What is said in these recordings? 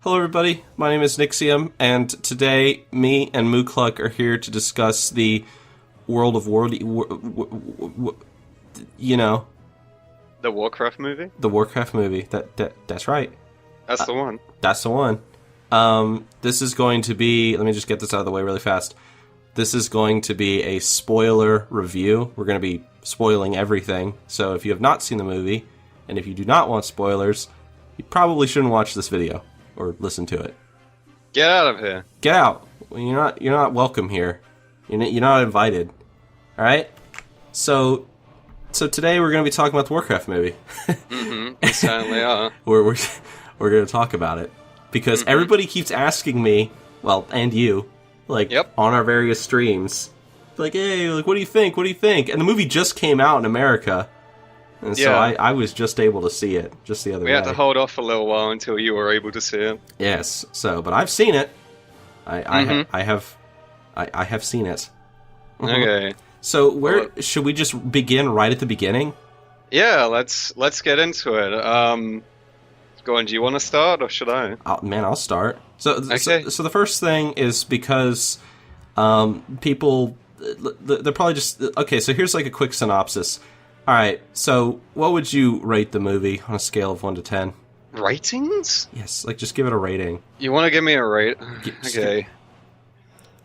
Hello everybody, my name is Nixxiom, and today me and Moocluck are here to discuss the World of you know, The Warcraft movie? the Warcraft movie. That's right. That's the one. That's the one. This is going to be, let me just get this out of the way really fast. This is going to be a spoiler review. We're going to be spoiling everything, so if you have not seen the movie, and if you do not want spoilers, you probably shouldn't watch this video. Or listen to it. Get out of here. Get out. You're not welcome here. You're not invited. All right. So today we're going to be talking about the Warcraft movie. We certainly are. we're going to talk about it because everybody keeps asking me, well, and you, like on our various streams, like, hey, like, what do you think? What do you think? And the movie just came out in America. And so I was just able to see it just the other day. We had to hold off a little while until you were able to see it. Yes. So, but I've seen it. I have seen it. Okay. So should we just begin right at the beginning? Yeah, let's get into it. Go on. Do you want to start or should I? I'll start. So okay. So the first thing is because people they're probably just okay. So here's like a quick synopsis. All right, so what would you rate the movie on a scale of 1 to 10? Ratings? Yes, like just give it a rating. You want to give me a rate? Okay.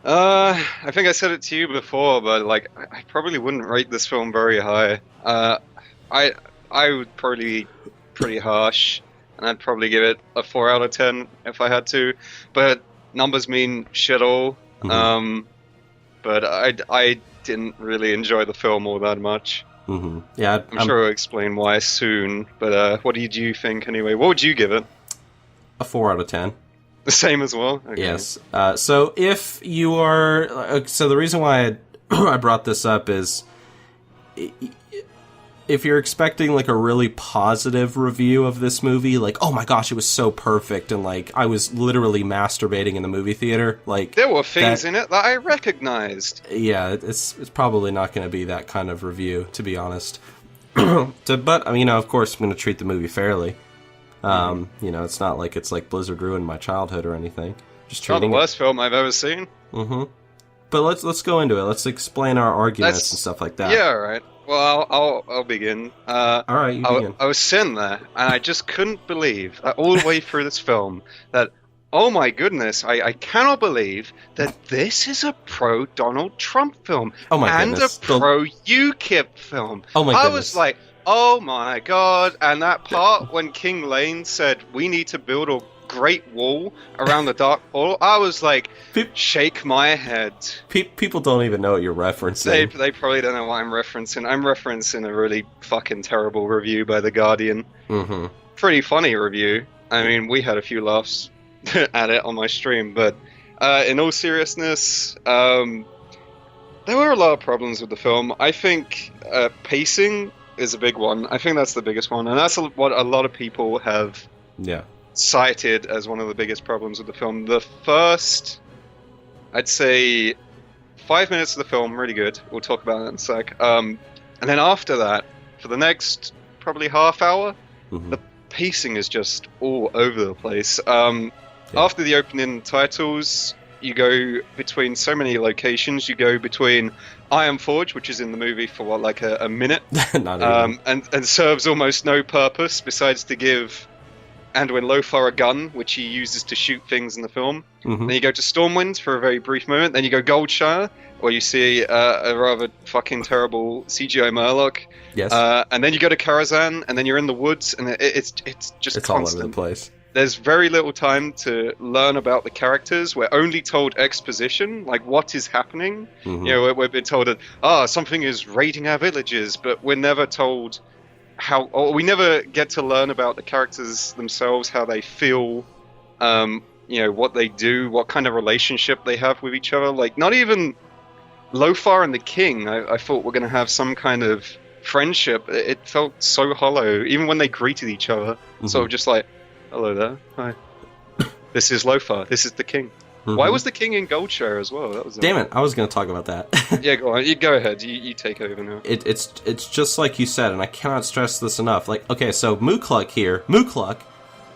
I think I said it to you before, but like I probably wouldn't rate this film very high. I would probably be pretty harsh, and I'd probably give it a 4 out of 10 if I had to. But numbers mean shit all. But I didn't really enjoy the film all that much. Yeah, I'm sure I'll explain why soon, but what did you think anyway? What would you give it? A 4 out of 10. The same as well? Okay. Yes. So if you are... so the reason why I brought this up is... if you're expecting like a really positive review of this movie, like, oh my gosh, it was so perfect, and like I was literally masturbating in the movie theater, like there were things in it that I recognized. Yeah, it's probably not going to be that kind of review, to be honest. But I mean, of course, I'm going to treat the movie fairly. It's not like it's like Blizzard ruined my childhood or anything. Just treating not the worst film I've ever seen. But let's go into it. Let's explain our arguments and stuff like that. Yeah, all right. Well, I'll begin. All right, you begin. I was sitting there, and I just couldn't believe that all the way through this film that, oh my goodness, I cannot believe that this is a pro-Donald Trump film and goodness. a pro-UKIP film. Oh my goodness. I was like, oh my god, and that part when King Lane said, we need to build a great wall around the Dark Portal, I was like, shake my head. People don't even know what you're referencing. They probably don't know what I'm referencing. I'm referencing a really fucking terrible review by The Guardian. Pretty funny review. I mean, we had a few laughs at it on my stream, but in all seriousness, there were a lot of problems with the film. I think pacing is a big one. I think that's the biggest one, and that's what a lot of people have cited as one of the biggest problems with the film. The first, I'd say, 5 minutes of the film, really good. We'll talk about that in a sec. And then after that, for the next probably half hour, the pacing is just all over the place. After the opening titles, you go between so many locations. You go between Ironforge, which is in the movie for what, like a minute, and serves almost no purpose besides to give Anduin Lothar a gun, which he uses to shoot things in the film. Then you go to Stormwind for a very brief moment. Then you go Goldshire, where you see a rather fucking terrible CGI Murloc. Yes. And then you go to Karazhan, and then you're in the woods, and it's just constant. All over the place. There's very little time to learn about the characters. We're only told exposition, like what is happening. You know, we've been told that something is raiding our villages, but we're never told we never get to learn about the characters themselves, how they feel, what they do, what kind of relationship they have with each other. Like, not even Lothar and the king, I thought were going to have some kind of friendship. It felt so hollow, even when they greeted each other. Sort of just like, hello there, hi. This is Lothar, this is the king. Why was the king in Goldshire as well? That was Damn it, I was going to talk about that. Yeah, go on. You go ahead. You take over now. It's just like you said, and I cannot stress this enough. Like, okay, so Moocluck here. Moocluck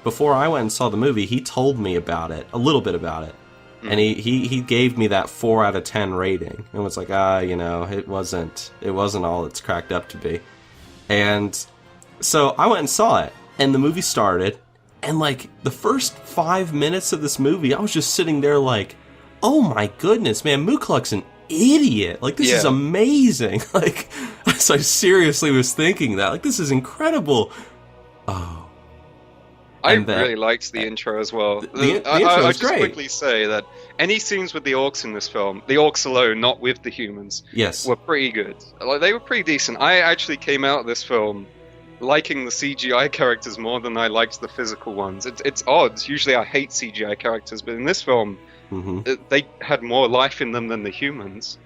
before I went and saw the movie, he told me about it, a little bit about it. And he gave me that 4 out of 10 rating. And was like, it wasn't all it's cracked up to be. And so I went and saw it, and the movie started, and like the first 5 minutes of this movie, I was just sitting there like, oh my goodness, man, Moocluck's an idiot. Like, this is amazing. Like, so I seriously was thinking that. Like, this is incredible. Oh. I really liked the intro as well. The intro was I'll just great. quickly say that any scenes with the orcs in this film, the orcs alone, not with the humans, were pretty good. Like, they were pretty decent. I actually came out of this film liking the CGI characters more than I liked the physical ones. It's odd. Usually I hate CGI characters, but in this film, they had more life in them than the humans.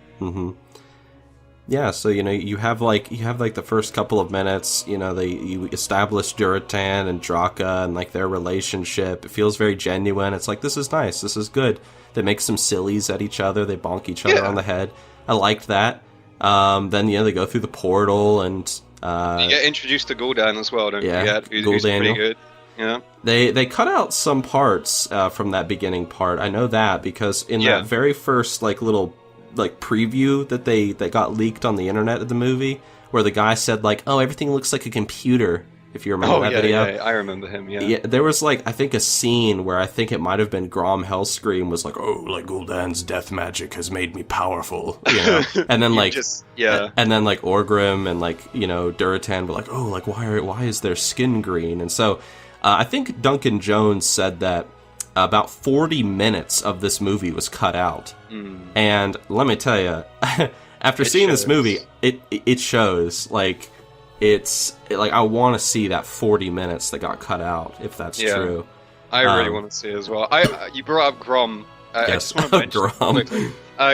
Yeah, so you have the first couple of minutes, you establish Durotan and Draka and like their relationship. It feels very genuine. It's like, this is nice, this is good. They make some sillies at each other, they bonk each other on the head. I liked that. Then they go through the portal and you get introduced to Gul'dan as well, don't you? Yeah, who's pretty good. Yeah. They cut out some parts from that beginning part. I know that because in that very first little preview that got leaked on the internet of the movie, where the guy said everything looks like a computer. If you remember that video, I remember him. Yeah, there was I think a scene where I think it might have been Grom Hellscream was Gul'dan's death magic has made me powerful, and then and then Orgrim and Durotan were why is their skin green? And so I think Duncan Jones said that about 40 minutes of this movie was cut out. And let me tell you, after seeing this movie, it shows. I want to see that 40 minutes that got cut out, if that's true. I really want to see it as well. You brought up Grom. I just want to mention Grom. quickly.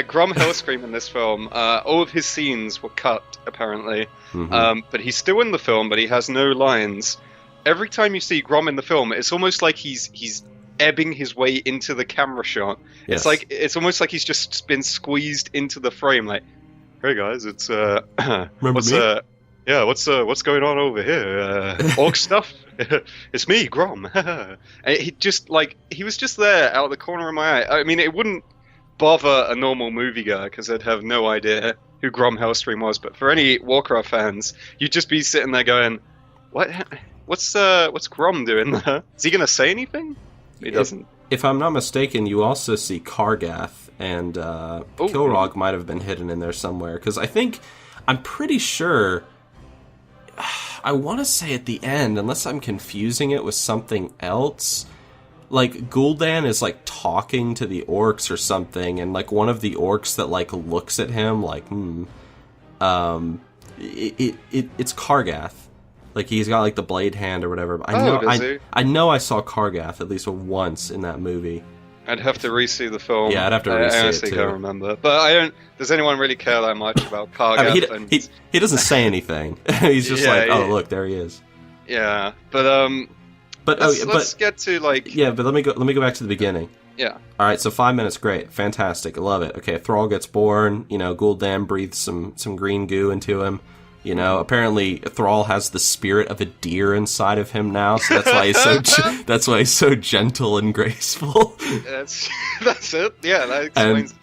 Grom Hellscream in this film, all of his scenes were cut, apparently. But he's still in the film, but he has no lines. Every time you see Grom in the film, it's almost like he's ebbing his way into the camera shot. Yes. It's almost like he's just been squeezed into the frame. Like, hey guys, it's remember me? What's going on over here? Orc stuff. It's me, Grom. And he was just there out of the corner of my eye. I mean, it wouldn't bother a normal moviegoer because they'd have no idea who Grom Hellscream was. But for any Warcraft fans, you'd just be sitting there going, What's Grom doing there? Is he gonna say anything? He doesn't. If I'm not mistaken, you also see Kargath, and Kilrog might have been hidden in there somewhere. Because I'm pretty sure, I want to say at the end, unless I'm confusing it with something else, Gul'dan is talking to the orcs or something, and one of the orcs that looks at him it's Kargath. He's got the blade hand or whatever. I know I saw Kargath at least once in that movie. I'd have to re-see the film. Yeah, I'd have to re-see it too. I honestly can't remember. But I don't. Does anyone really care that much about Kargath? He doesn't say anything. He's just oh look, there he is. Yeah, but let's get to Yeah, but let me go back to the beginning. Yeah. All right, so 5 minutes, great, fantastic, I love it. Okay, Thrall gets born. Gul'dan breathes some green goo into him. Apparently Thrall has the spirit of a deer inside of him now, so that's why he's so gentle and graceful. That's it. Yeah, that explains.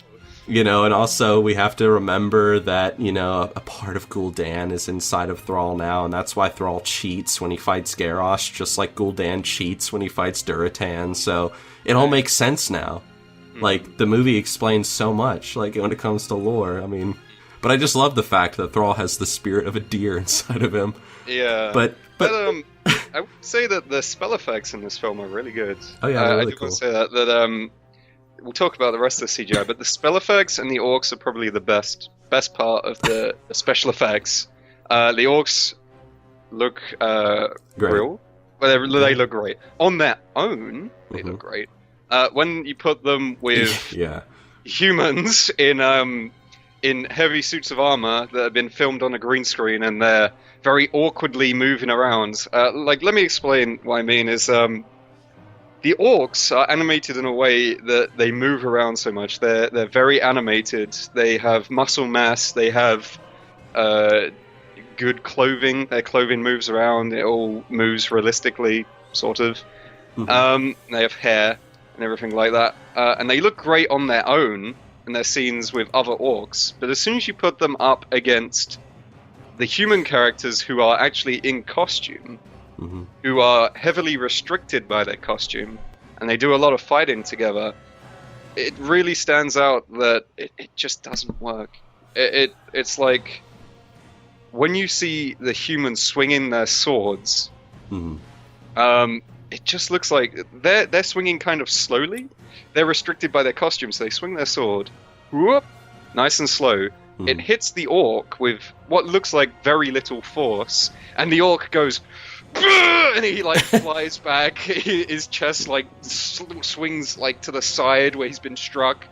And also we have to remember that a part of Gul'dan is inside of Thrall now, and that's why Thrall cheats when he fights Garrosh, just like Gul'dan cheats when he fights Durotan. So it all makes sense now. The movie explains so much. When it comes to lore, I mean. But I just love the fact that Thrall has the spirit of a deer inside of him. Yeah. But I would say that the spell effects in this film are really good. Oh yeah, really I do want to say that we'll talk about the rest of the CGI, but the spell effects and the orcs are probably the best part of the special effects. The orcs look real. Well, they look great. On their own, they look great. When you put them with humans in heavy suits of armor that have been filmed on a green screen and they're very awkwardly moving around. Let me explain what I mean is the orcs are animated in a way that they move around so much. They're very animated. They have muscle mass. They have good clothing. Their clothing moves around. It all moves realistically, sort of. They have hair and everything like that. And they look great on their own in their scenes with other orcs. But as soon as you put them up against the human characters who are actually in costume, who are heavily restricted by their costume, and they do a lot of fighting together, it really stands out that it just doesn't work. It's like when you see the humans swinging their swords, it just looks like they're swinging kind of slowly. They're restricted by their costume, so they swing their sword, whoop, nice and slow. It hits the orc with what looks like very little force, and the orc goes, and he like flies back. His chest like swings like to the side where he's been struck.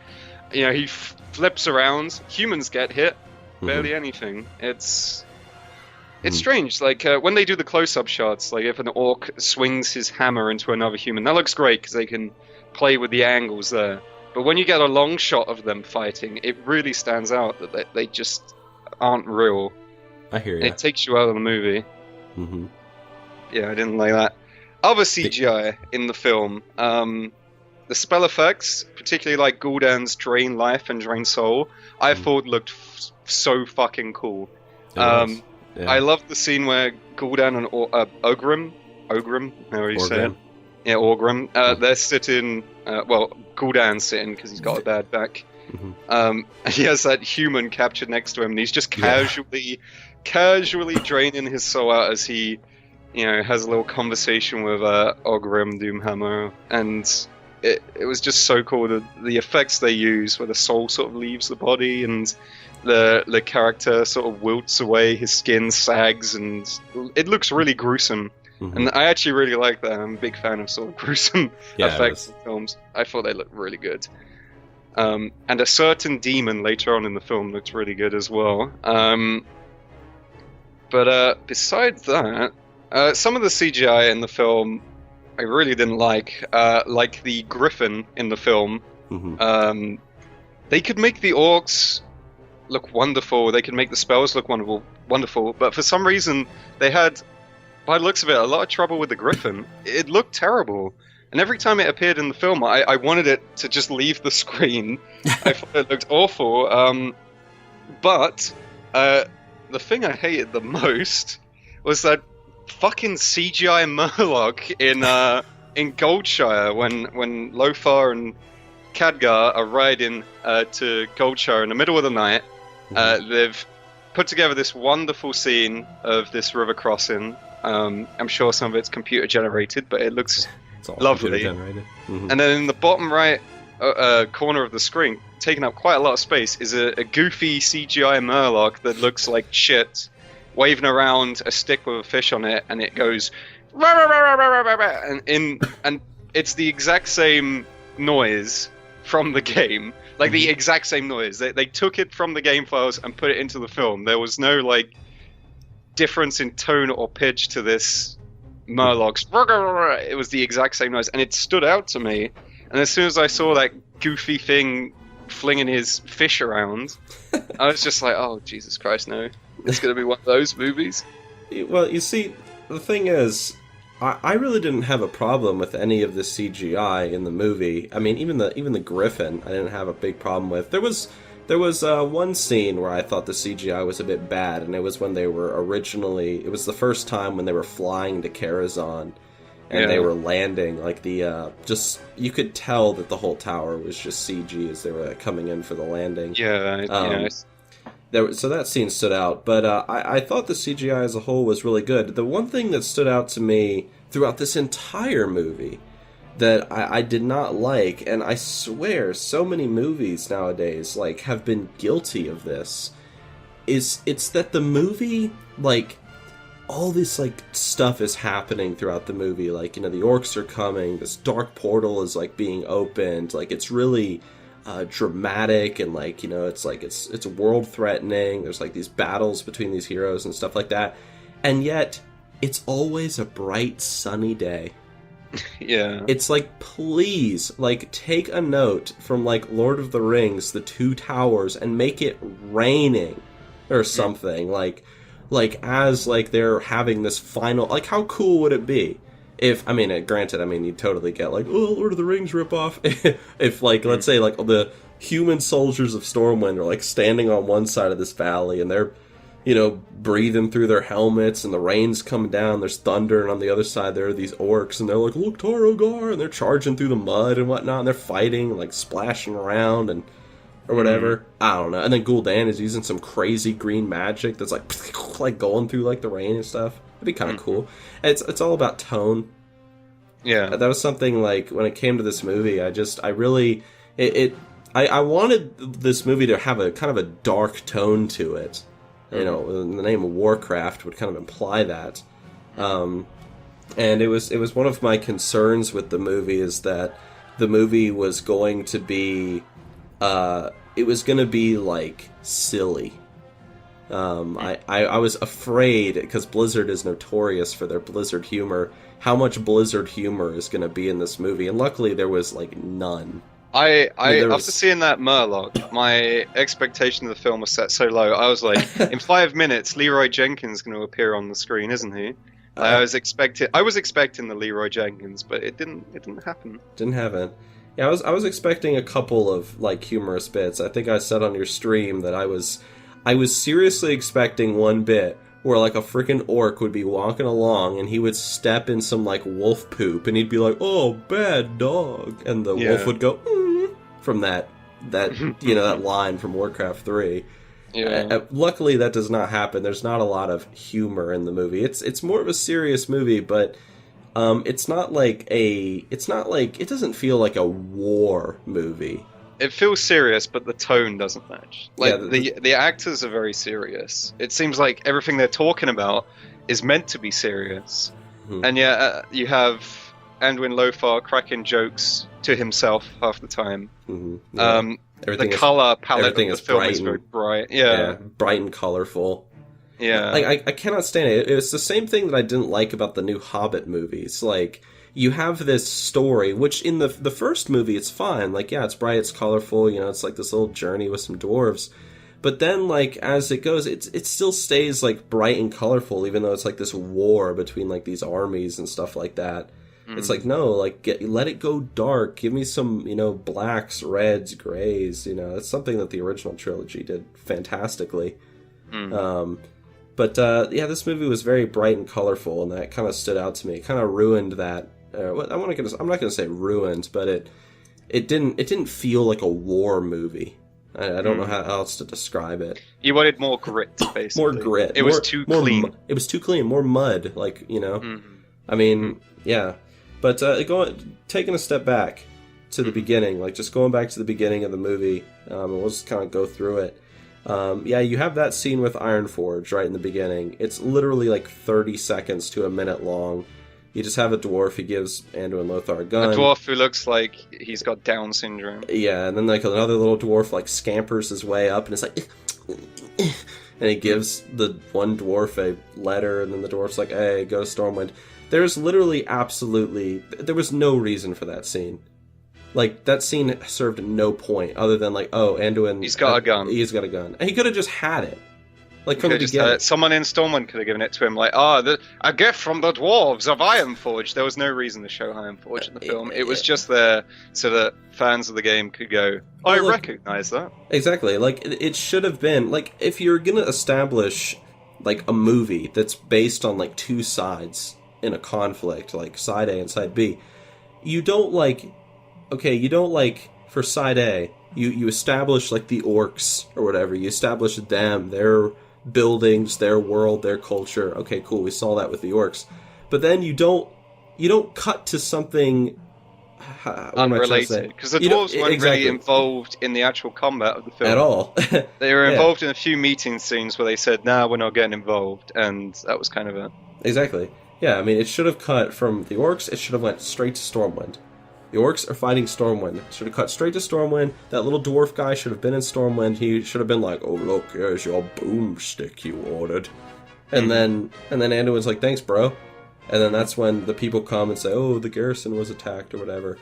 You know, he flips around. Humans get hit, barely anything. It's strange. Like when they do the close-up shots, like if an orc swings his hammer into another human, that looks great because they can play with the angles there. But when you get a long shot of them fighting, it really stands out that they just aren't real. I hear you. It takes you out of the movie. Yeah, I didn't like that. Other CGI in the film, the spell effects, particularly like Gul'dan's Drain Life and Drain Soul, I thought looked so fucking cool. Yeah. I love the scene where Gul'dan and Ogrim, however you say it. Yeah, Ogrim. They're sitting. Gul'dan's sitting because he's got a bad back. He has that human captured next to him, and he's just casually draining his soul out as he, has a little conversation with Ogrim Doomhammer, and it was just so cool. The effects they use, where the soul sort of leaves the body, and the character sort of wilts away, his skin sags, and it looks really gruesome. And I actually really like that. I'm a big fan of sort of gruesome effects in films. I thought they looked really good. And a certain demon later on in the film looked really good as well. But besides that, some of the CGI in the film I really didn't like the griffin in the film. They could make the orcs look wonderful. They could make the spells look wonderful. But for some reason, they had, by the looks of it, a lot of trouble with the griffin. It looked terrible. And every time it appeared in the film, I wanted it to just leave the screen. I thought it looked awful. But the thing I hated the most was that fucking CGI Murloc in Goldshire when Lothar and Khadgar are riding to Goldshire in the middle of the night. They've put together this wonderful scene of this river crossing. I'm sure some of it's computer generated, but it looks lovely. And then in the bottom right corner of the screen, taking up quite a lot of space, is a goofy CGI Murloc that looks like shit, waving around a stick with a fish on it, and it goes rah, rah, rah, rah, rah, rah, and it's the exact same noise from the game, like the exact same noise. They took it from the game files and put it into the film. There was no like difference in tone or pitch to this Murloc's. It was the exact same noise, and it stood out to me. And as soon as I saw that goofy thing flinging his fish around, I was just like, oh, Jesus Christ, no. It's going to be one of those movies. Well, you see, the thing is, I really didn't have a problem with any of the CGI in the movie. I mean, even the Griffin, I didn't have a big problem with. There was one scene where I thought the CGI was a bit bad, and it was when they were originally... It was the first time when they were flying to Karazhan, and they were landing. Like, just... You could tell that the whole tower was just CG as they were coming in for the landing. So that scene stood out, but I thought the CGI as a whole was really good. The one thing that stood out to me throughout this entire movie that I did not like, and I swear so many movies nowadays like have been guilty of this, it's that the movie, like, all this like stuff is happening throughout the movie. Like, the orcs are coming, this dark portal is like being opened, like it's really dramatic, and like, it's world threatening. There's like these battles between these heroes and stuff like that, and yet it's always a bright sunny day. It's like, please, like, take a note from like Lord of the Rings, the Two Towers, and make it raining or something. Like as like they're having this final, like, how cool would it be if, I mean, granted, I mean, you totally get, like, oh, Lord of the Rings ripoff. If, like, let's say, like, the human soldiers of Stormwind are, like, standing on one side of this valley, and they're, you know, breathing through their helmets, and the rain's coming down, there's thunder, and on the other side there are these orcs, and they're like, look, Tarogar, and they're charging through the mud and whatnot, and they're fighting, like, splashing around, and or whatever. I don't know. And then Gul'dan is using some crazy green magic that's, like going through, like, the rain and stuff. That'd be kind of cool. It's all about tone. Yeah. That was something, like, when it came to this movie, I wanted this movie to have a kind of a dark tone to it. You know, the name of Warcraft would kind of imply that. And it was one of my concerns with the movie is that the movie was going to be, like, silly. I was afraid, because Blizzard is notorious for their Blizzard humor, how much Blizzard humor is going to be in this movie, and luckily there was, like, none. After seeing that Murloc, my expectation of the film was set so low. I was like, in 5 minutes, Leroy Jenkins is going to appear on the screen, isn't he? I was expecting the Leroy Jenkins, but it didn't happen. Didn't happen. Yeah, I was expecting a couple of, like, humorous bits. I think I said on your stream that I was seriously expecting one bit where, like, a freaking orc would be walking along and he would step in some, like, wolf poop and he'd be like, oh, bad dog, and the wolf would go from that you know, that line from Warcraft 3. Yeah. Luckily that does not happen. There's not a lot of humor in the movie. It's more of a serious movie, but it doesn't feel like a war movie. It feels serious, but the tone doesn't match. Like, the actors are very serious. It seems like everything they're talking about is meant to be serious. Mm-hmm. And yet, you have Anduin Lothar cracking jokes to himself half the time. Mm-hmm. Yeah. The color palette of the film is very bright. Yeah, bright and colorful. Yeah. Like, I cannot stand it. It's the same thing that I didn't like about the new Hobbit movies. Like, you have this story, which in the first movie, it's fine. Like, yeah, it's bright, it's colorful, you know, it's like this little journey with some dwarves. But then, like, as it goes, it still stays, like, bright and colorful, even though it's, like, this war between, like, these armies and stuff like that. Mm. It's like, no, like, let it go dark. Give me some, you know, blacks, reds, grays, you know. That's something that the original trilogy did fantastically. Mm. Yeah, this movie was very bright and colorful, and that kind of stood out to me. It kind of ruined that. I'm not going to say ruined, but it didn't feel like a war movie. I don't know how else to describe it. You wanted more grit, basically. More grit. It was too clean. It was too clean. More mud, like, you know. Mm-hmm. I mean, yeah. But taking a step back to the beginning, like just going back to the beginning of the movie, and we'll just kind of go through it. Yeah, you have that scene with Ironforge right in the beginning. It's literally like 30 seconds to a minute long. You just have a dwarf, he gives Anduin Lothar a gun. A dwarf who looks like he's got Down syndrome. Yeah, and then like another little dwarf like scampers his way up and it's like... and he gives the one dwarf a letter, and then the dwarf's like, hey, go to Stormwind. There's literally there was no reason for that scene. Like, that scene served no point other than like, oh, Anduin... He's got a gun. He's got a gun. And he could have just had it. Like, from the beginning. Someone in Stormwind could have given it to him, like, a gift from the dwarves of Ironforge. There was no reason to show Ironforge in the film. It was just there so that fans of the game could go, I recognize that. Exactly. Like, it should have been... Like, if you're gonna essablish, like, a movie that's based on, like, two sides in a conflict, like, side A and side B, you don't, like... Okay, you don't, like, for side A, you establish, like, the orcs or whatever. You establish them, their buildings, their world, their culture. Okay, cool, we saw that with the orcs. But then you don't cut to something... unrelated. Because the dwarves weren't really involved in the actual combat of the film. At all. They were involved in a few meeting scenes where they said, nah, we're not getting involved. And that was kind of it. Exactly. Yeah, I mean, it should have cut from the orcs, it should have went straight to Stormwind. The orcs are fighting Stormwind. Should have cut straight to Stormwind. That little dwarf guy should have been in Stormwind. He should have been like, oh, look, here's your boomstick you ordered. And then Anduin's like, thanks, bro. And then that's when the people come and say, oh, the garrison was attacked or whatever.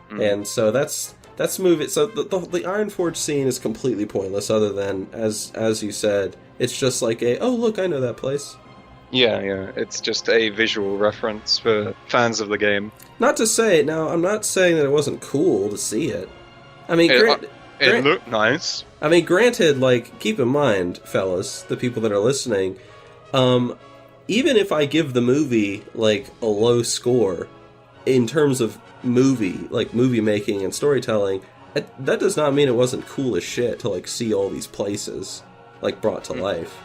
And so that's movie. So the Ironforge scene is completely pointless other than, as you said, it's just like oh, look, I know that place. Yeah. It's just a visual reference for fans of the game. Not to say, now, I'm not saying that it wasn't cool to see it. I mean, It looked nice. I mean, granted, like, keep in mind, fellas, the people that are listening, even if I give the movie, like, a low score, in terms of movie making and storytelling, that does not mean it wasn't cool as shit to, like, see all these places, like, brought to life.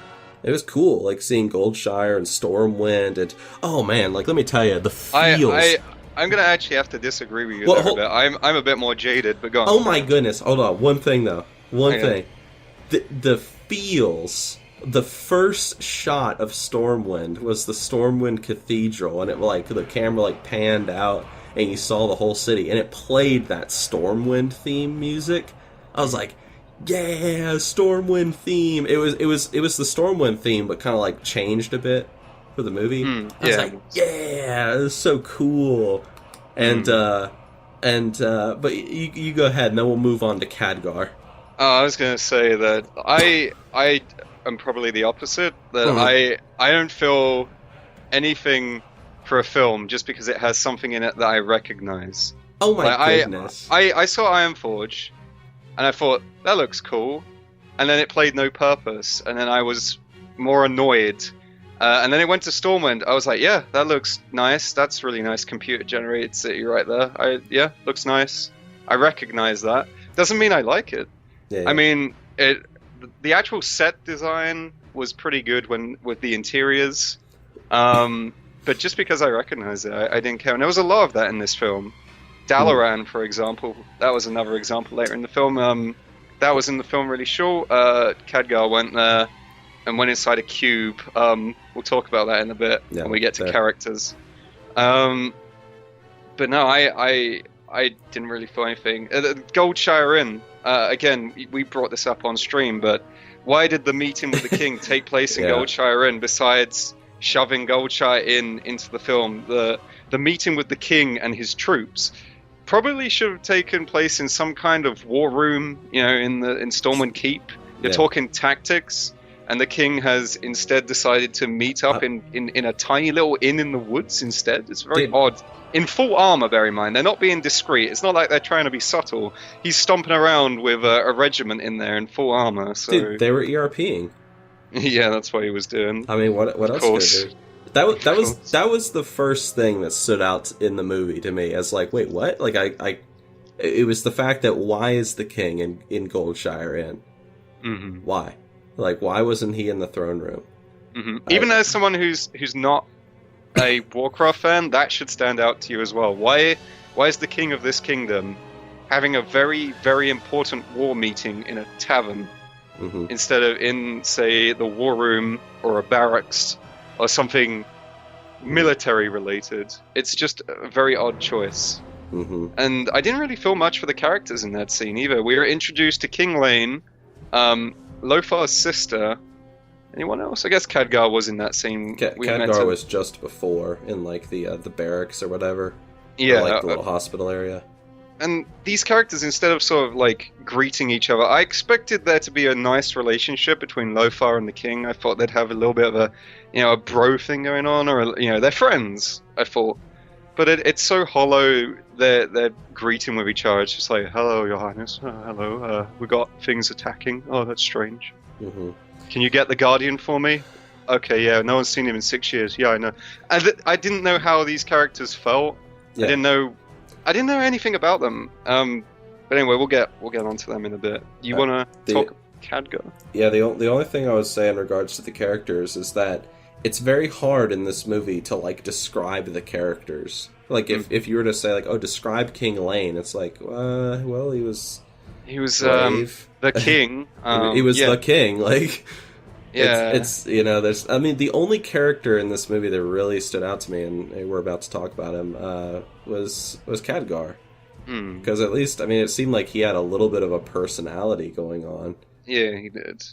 It was cool, like, seeing Goldshire and Stormwind, and, oh man, like, let me tell you, the feels... I'm gonna actually have to disagree with you there a bit. I'm a bit more jaded, but go on. Oh my goodness, hold on, one thing though. One thing. The feels... The first shot of Stormwind was the Stormwind Cathedral, and it, like, the camera, like, panned out, and you saw the whole city, and it played that Stormwind theme music. I was like, yeah, Stormwind theme. It was the Stormwind theme, but kind of, like, changed a bit for the movie. I was like, yeah, it was so cool. And but you go ahead, and then we'll move on to Khadgar. I was gonna say that I am probably the opposite. That I don't feel anything for a film just because it has something in it that I recognize. Oh my goodness! I saw Ironforge, and I thought that looks cool, and then it played no purpose, and then I was more annoyed. And then it went to Stormwind. I was like, yeah, that looks nice. That's really nice computer generated city right there. Looks nice. I recognize that. Doesn't mean I like it. Yeah. I mean, the actual set design was pretty good with the interiors. But just because I recognize it, I didn't care. And there was a lot of that in this film. Dalaran, for example, that was another example later in the film. That was in the film really short. Khadgar went there and went inside a cube. We'll talk about that in a bit when we get to characters. But no, I didn't really feel anything. Goldshire Inn, again, we brought this up on stream, but why did the meeting with the king take place in Goldshire Inn besides shoving Goldshire Inn into the film? The meeting with the king and his troops probably should have taken place in some kind of war room, in Stormwind Keep. You're talking tactics. And the king has instead decided to meet up in a tiny little inn in the woods instead. It's very odd. In full armor, bear in mind. They're not being discreet. It's not like they're trying to be subtle. He's stomping around with a regiment in there in full armor. So. Dude, they were ERPing. Yeah, that's what he was doing. I mean, what else could they do? That was the first thing that stood out in the movie to me as like, wait, what? Like, it was the fact that why is the king in Goldshire Inn? Mm-hmm. Why? Like, why wasn't he in the throne room? Mm-hmm. Even as someone who's not a Warcraft fan, that should stand out to you as well. Why is the king of this kingdom having a very, very important war meeting in a tavern instead of in, say, the war room or a barracks or something military related? It's just a very odd choice. Mm-hmm. And I didn't really feel much for the characters in that scene either. We were introduced to King Lane, Lothar's sister. Anyone else? I guess Khadgar was in that scene. Khadgar was just before in like the barracks or whatever. Yeah, or, like the little hospital area. And these characters, instead of sort of like greeting each other, I expected there to be a nice relationship between Lothar and the king. I thought they'd have a little bit of a bro thing going on, or they're friends. I thought, but it's so hollow. They're greeting with each other. It's just like, hello, Your Highness. Hello. We got things attacking. Oh, that's strange. Mm-hmm. Can you get the Guardian for me? Okay, yeah. No one's seen him in 6 years. Yeah, I know. I didn't know how these characters felt. Yeah. I didn't know anything about them. But anyway, we'll get onto them in a bit. You want to talk Khadgar? Yeah. The only thing I would say in regards to the characters is that it's very hard in this movie to like describe the characters. Like if you were to say like, oh, describe King Lane, it's like, well, he was the king. He was the king. Like, yeah, it's there's. I mean, the only character in this movie that really stood out to me, and we're about to talk about him, was Khadgar. Because at least, I mean, it seemed like he had a little bit of a personality going on. Yeah, he did.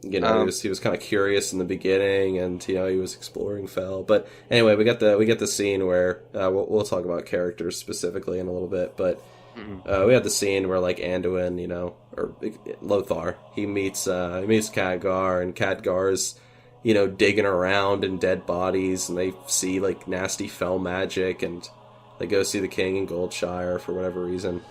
He was kind of curious in the beginning, and he was exploring Fel. But anyway, we get the scene where we'll talk about characters specifically in a little bit. But we had the scene where like Anduin, or Lothar, he meets Khadgar, and Khadgar's digging around in dead bodies, and they see, like, nasty fell magic, and they go see the king in Goldshire for whatever reason.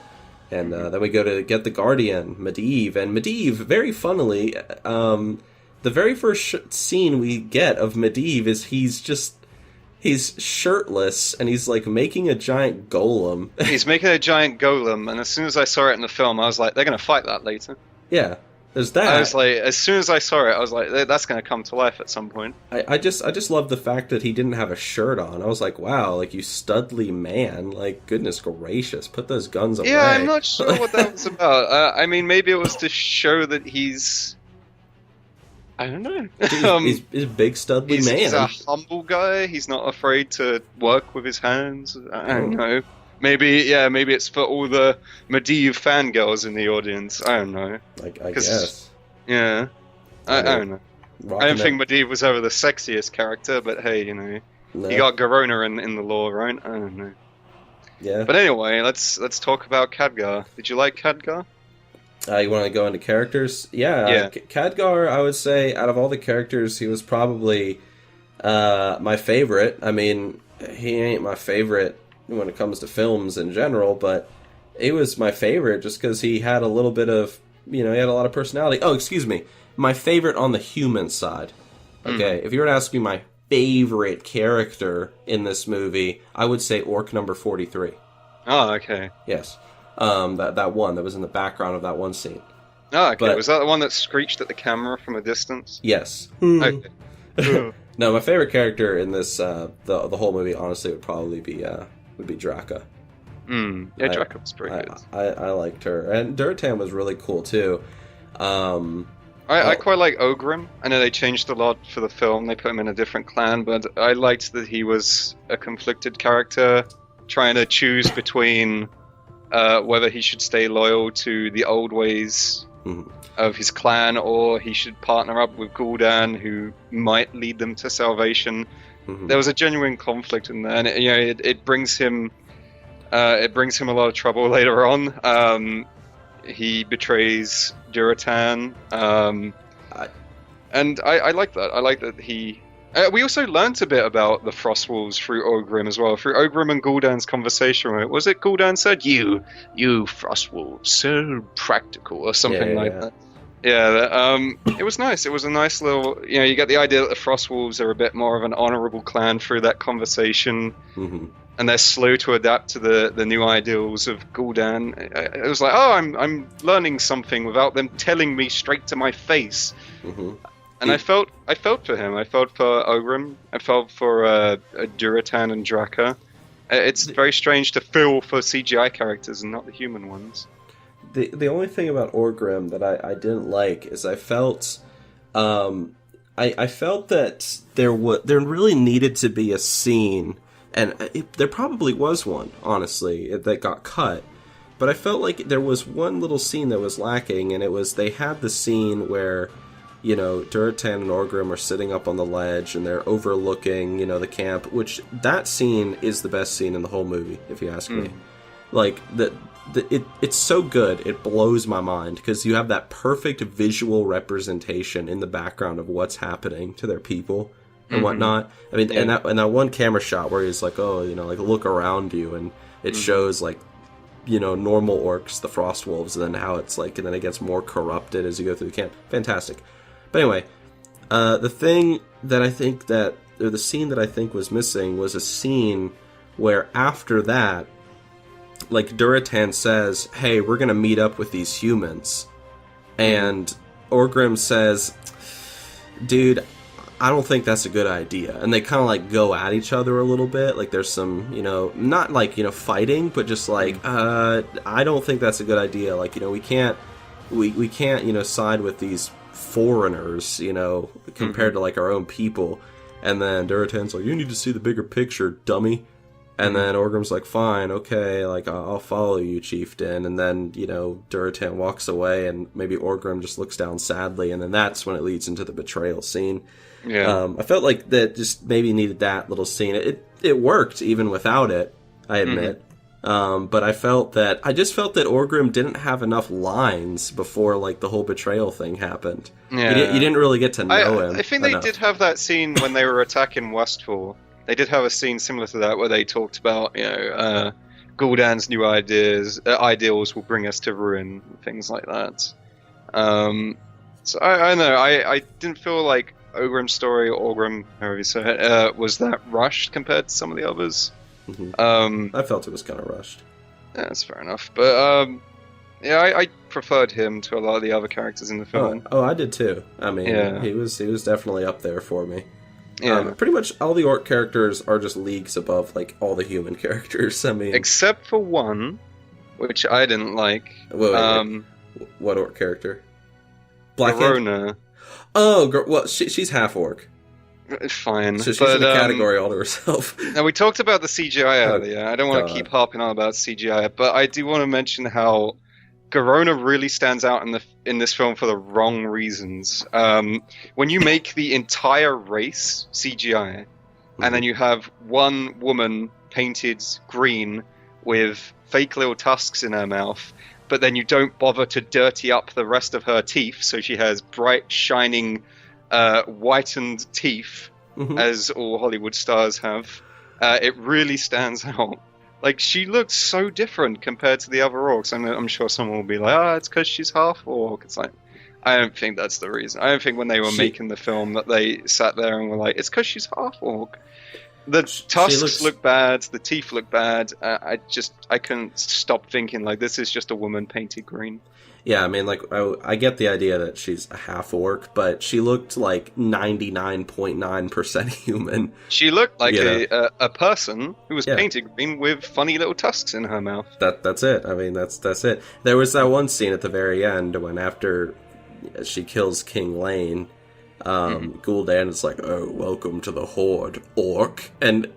And then we go to get the Guardian, Medivh. And Medivh, very funnily, the very first scene we get of Medivh is he's shirtless, and he's, like, making a giant golem. He's making a giant golem, and as soon as I saw it in the film, I was like, they're going to fight that later. Yeah, there's that. I was like, as soon as I saw it, I was like, that's going to come to life at some point. I just love the fact that he didn't have a shirt on. I was like, wow, like, you studly man. Like, goodness gracious, put those guns away. Yeah, I'm not sure what that was about. I mean, maybe it was to show that he's... I don't know. He's a big studly man. He's a humble guy. He's not afraid to work with his hands. I don't know. Maybe it's for all the Medivh fangirls in the audience. I don't know. I guess. Yeah. I don't know. I don't think Medivh was ever the sexiest character, but hey, no. You got Garona in the lore, right? I don't know. Yeah. But anyway, let's talk about Khadgar. Did you like Khadgar? You want to go into characters? Yeah. Khadgar, I would say, out of all the characters, he was probably my favorite. I mean, he ain't my favorite when it comes to films in general, but he was my favorite just because he had a little bit of, he had a lot of personality. Oh, excuse me. My favorite on the human side. Okay, if you were to ask me my favorite character in this movie, I would say Orc number 43. Oh, okay. Yes. That one that was in the background of that one scene. Oh, okay. But, was that the one that screeched at the camera from a distance? Yes. Okay. No, my favorite character in this the whole movie, honestly, would probably be Draka. Yeah, Draka was pretty good. I liked her, and Durotan was really cool too. I quite like Ogrim. I know they changed a lot for the film. They put him in a different clan, but I liked that he was a conflicted character, trying to choose between whether he should stay loyal to the old ways of his clan, or he should partner up with Gul'dan, who might lead them to salvation. There was a genuine conflict in there, and it brings him a lot of trouble later on. He betrays Durotan, and I like that. I like that he. We also learnt a bit about the Frostwolves through Ogrim as well, through Ogrim and Gul'dan's conversation. Right? Was it Gul'dan said, "You Frostwolves, so practical," or something like that? Yeah, it was nice. It was a nice little. You get the idea that the Frostwolves are a bit more of an honourable clan through that conversation. And they're slow to adapt to the new ideals of Gul'dan. It was like, oh, I'm learning something without them telling me straight to my face. And I felt for him. I felt for Ogrim. I felt for Durotan and Draka. It's very strange to feel for CGI characters and not the human ones. The only thing about Ogrim that I didn't like is I felt I felt that there really needed to be a scene. And there probably was one, honestly, that got cut. But I felt like there was one little scene that was lacking, and it was they had the scene where, Durotan and Ogrim are sitting up on the ledge, and they're overlooking, the camp, which that scene is the best scene in the whole movie, if you ask me. Like, it's so good, it blows my mind, because you have that perfect visual representation in the background of what's happening to their people. And whatnot. I mean, and that one camera shot where he's like, oh, like look around you, and it shows like, normal orcs, the Frostwolves, and then how it's like, and then it gets more corrupted as you go through the camp. Fantastic. But anyway, the thing that I think or the scene that I think was missing was a scene where after that, like Durotan says, hey, we're gonna meet up with these humans, and Ogrim says, dude, I don't think that's a good idea. And they kind of like go at each other a little bit. Like there's some, not like, fighting, but just like, I don't think that's a good idea. Like, we can't, side with these foreigners, compared to like our own people. And then Durotan's like, you need to see the bigger picture, dummy. And then Orgrim's like, fine, okay, like, I'll follow you, chieftain. And then, Durotan walks away, and maybe Ogrim just looks down sadly, and then that's when it leads into the betrayal scene. Yeah. I felt like that just maybe needed that little scene. It worked even without it, I admit. But I just felt that Orgrim didn't have enough lines before, like, the whole betrayal thing happened. Yeah. You didn't really get to know him. I think they did have that scene when they were attacking Westfall. They did have a scene similar to that where they talked about, Gul'dan's new ideals will bring us to ruin, and things like that. So I know, I didn't feel like Orgrim's story, or Orgrim, however you say it, was that rushed compared to some of the others. Mm-hmm. I felt it was kind of rushed. Yeah, that's fair enough. But, I preferred him to a lot of the other characters in the film. Oh, I did too. I mean, he was definitely up there for me. Yeah. Pretty much all the orc characters are just leagues above, like, all the human characters. I mean... Except for one, which I didn't like. Wait. What orc character? Garona. Oh, well, she's half orc. Fine. So she's in a category all to herself. Now, we talked about the CGI earlier. I don't want to keep harping on about CGI, but I do want to mention how Garona really stands out in this film for the wrong reasons. When you make the entire race CGI, and then you have one woman painted green with fake little tusks in her mouth, but then you don't bother to dirty up the rest of her teeth, so she has bright, shining, whitened teeth, as all Hollywood stars have. It really stands out. Like, she looks so different compared to the other orcs. I'm sure someone will be like, it's because she's half orc. It's like, I don't think that's the reason. I don't think when they were making the film that they sat there and were like, it's because she's half orc. The tusks look bad, the teeth look bad. I couldn't stop thinking, like, this is just a woman painted green. Yeah, I mean, like, I get the idea that she's a half orc, but she looked like 99.9% human. She looked like a person who was painted green with funny little tusks in her mouth. That's it. I mean, that's it. There was that one scene at the very end when after she kills King Lane, Gul'dan is like, "Oh, welcome to the Horde, orc," and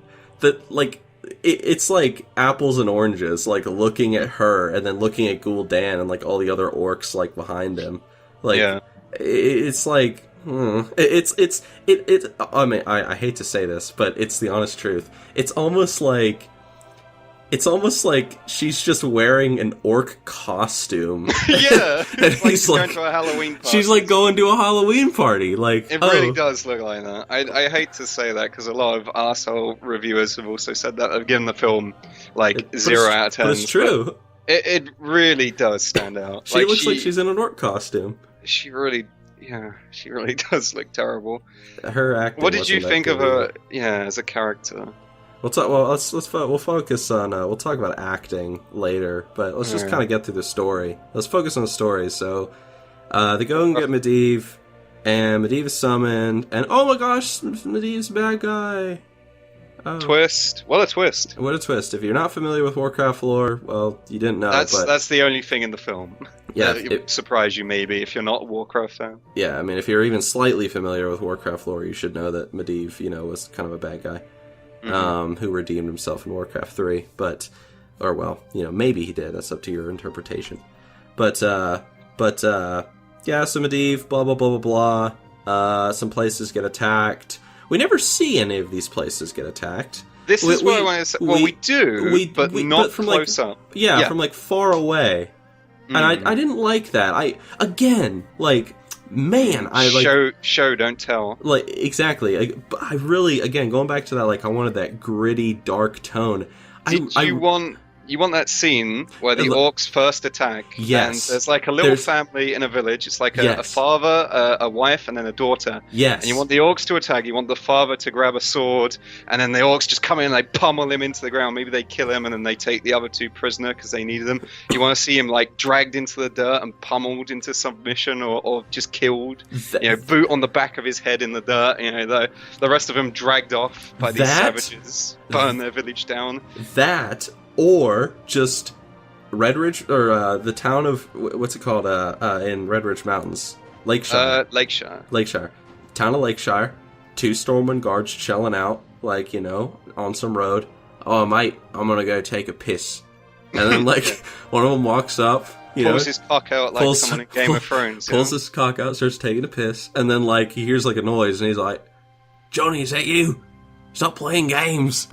it's like apples and oranges, like looking at her and then looking at Gul'dan and like all the other orcs like behind him. Like, it's like, I mean, I hate to say this, but it's the honest truth. It's almost like she's just wearing an orc costume. Yeah, and he's like going to a Halloween party. She's like going to a Halloween party. Like, it really does look like that. I hate to say that because a lot of arsehole reviewers have also said that. They've given the film like 0 out of 10. But it's true. It really does stand out. She looks like she's in an orc costume. She really does look terrible. Her acting. What did you think of her? Yeah, as a character. We'll focus on. We'll talk about acting later, but let's just kind of get through the story. Let's focus on the story. So, they go and get Medivh, and Medivh is summoned, and oh my gosh, Medivh's a bad guy. Twist! What a twist! What a twist! If you're not familiar with Warcraft lore, well, you didn't know. That's the only thing in the film. Yeah, it surprise you maybe if you're not a Warcraft fan. Yeah, I mean, if you're even slightly familiar with Warcraft lore, you should know that Medivh, was kind of a bad guy. Who redeemed himself in Warcraft 3, maybe he did. That's up to your interpretation. So Medivh, blah blah blah blah blah. Some places get attacked. We never see any of these places get attacked. This is what I want to say. Well, we do, but not from close up. Yeah, from like far away. And I didn't like that. Show, don't tell. Like, exactly. But I really, again, going back to that, like, I wanted that gritty, dark tone. You want that scene where the orcs first attack, yes, and there's like a little family in a village. It's like a father, a wife, and then a daughter. Yes. And you want the orcs to attack. You want the father to grab a sword, and then the orcs just come in and they pummel him into the ground. Maybe they kill him, and then they take the other two prisoner because they needed them. You want to see him like dragged into the dirt and pummeled into submission, or just killed. Boot on the back of his head in the dirt. The rest of them dragged off by these savages, burn their village down. That. Or just Redridge, or the town of, what's it called, in Redridge Mountains? Lakeshire. Lakeshire. Town of Lakeshire. 2 Stormwind guards chilling out, on some road. Oh, mate, I'm gonna go take a piss. And then, one of them walks up, pulls his cock out like someone in Game of Thrones. Pulls his cock out, starts taking a piss, and then, he hears, a noise, and he's like, "Johnny, is that you? Stop playing games."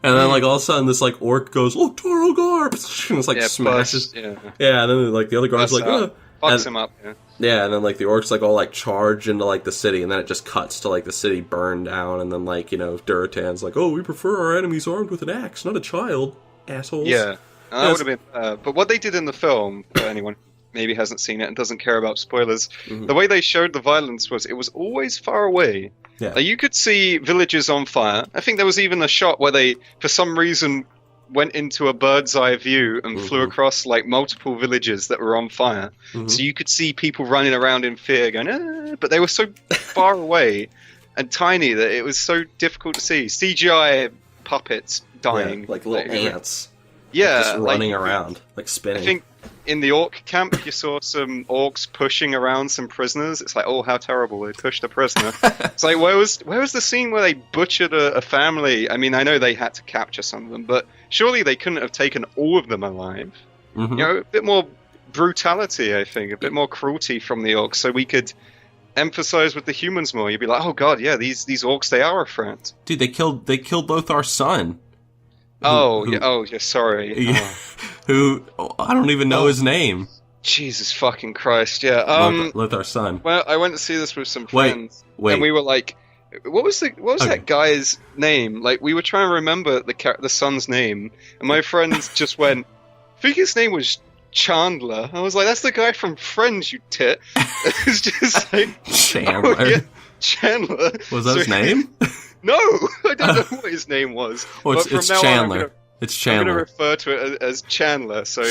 And then, like, all of a sudden, this, like, orc goes, Lothar, and it's, like, smashes. Yeah, and then, like, the other guy's like, fucks him up, yeah. Yeah, and then, like, the orcs, like, all, like, charge into, like, the city, and then it just cuts to, like, the city burned down, and then, like, Durotan's like, oh, we prefer our enemies armed with an axe, not a child, assholes. Yeah, that would have been... but what they did in the film, for anyone maybe hasn't seen it and doesn't care about spoilers, the way they showed the violence was, it was always far away. Yeah. Like, you could see villages on fire. I think there was even a shot where they, for some reason, went into a bird's eye view and flew across like multiple villages that were on fire. So you could see people running around in fear going, ah, but they were so far away and tiny that it was so difficult to see. CGI puppets dying. Like little ants. Yeah. Just running around, like spinning. I think in the orc camp you saw some orcs pushing around some prisoners. It's like, oh, how terrible, they pushed a prisoner. It's like, where was the scene where they butchered a family? I mean, I know they had to capture some of them, but surely they couldn't have taken all of them alive. A bit more brutality, I think, a bit more cruelty from the orcs, so we could emphasize with the humans more. You'd be like, oh god, yeah, these orcs, they are a threat. Dude, they killed Lothar's son. Sorry. Who, I don't even know his name. Jesus fucking Christ, yeah. Lothar's son. Well, I went to see this with some friends, Wait. and we were like, what was that guy's name? Like, we were trying to remember the son's name, and my friends just went, I think his name was Chandler. I was like, that's the guy from Friends, you tit. It's just like... Chandler? Oh, yeah, Chandler. Was that his name? No! I don't know what his name was. Well, it's Chandler. It's Chandler. I'm going to refer to it as Chandler. So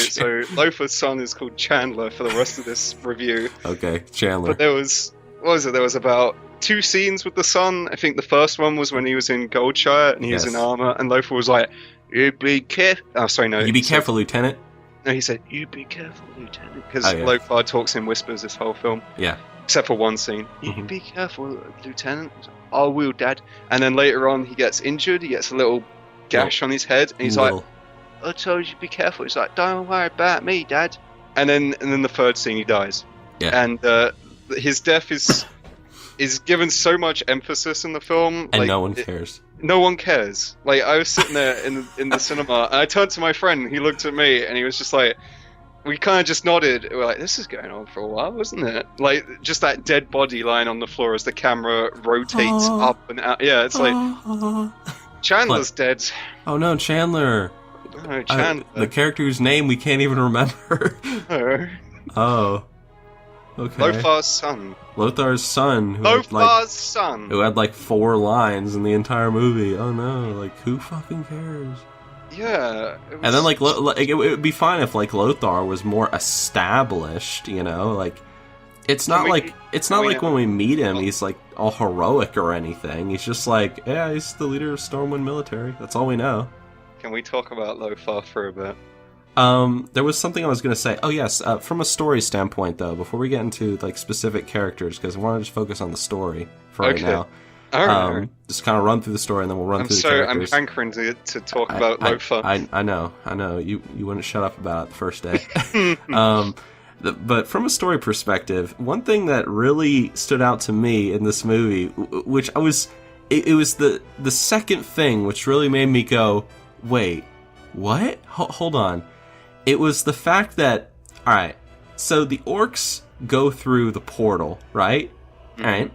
Lothar's son is called Chandler for the rest of this review. Okay, Chandler. But there was... What was it? There was about 2 scenes with the son. I think the first one was when he was in Goldshire and he was in armor, and Lothar was like, "You be careful." Oh, sorry, no. You be careful, Lieutenant. No, he said, "You be careful, Lieutenant," because Lothar talks in whispers this whole film. Yeah. Except for one scene. You be careful, Lieutenant. I will, Dad. And then later on, he gets injured. He gets a little gash on his head, and he's like, "I told you to be careful." He's like, "Don't worry about me, Dad." And then the third scene, he dies. Yeah. And his death is given so much emphasis in the film, and no one cares. No one cares. Like, I was sitting there in the cinema, and I turned to my friend, and he looked at me, and he was just like, we kind of just nodded. We're like, this is going on for a while, isn't it? Like, just that dead body lying on the floor as the camera rotates up and out. Yeah, it's like, Chandler's dead. Oh no, Chandler. Oh, Chandler. The character whose name we can't even remember. Oh. Okay. Lothar's son. Lothar's son. Who had like 4 lines in the entire movie. Oh no, like, who fucking cares? Yeah. And then like it would be fine if like Lothar was more established, like it's not like when we meet him he's like all heroic or anything. He's just like, yeah, he's the leader of Stormwind military. That's all we know. Can we talk about Lothar for a bit? There was something I was going to say. Oh yes, from a story standpoint though, before we get into like specific characters, because I want to just focus on the story for right now. Alright. Just kind of run through the story and then we'll run through the characters. I'm hankering to talk about Lothar. I know. You wouldn't shut up about it the first day. But from a story perspective, one thing that really stood out to me in this movie, which it was the second thing which really made me go, wait, what? Hold on. It was the fact that, alright, so the orcs go through the portal, right? Mm-hmm. Alright?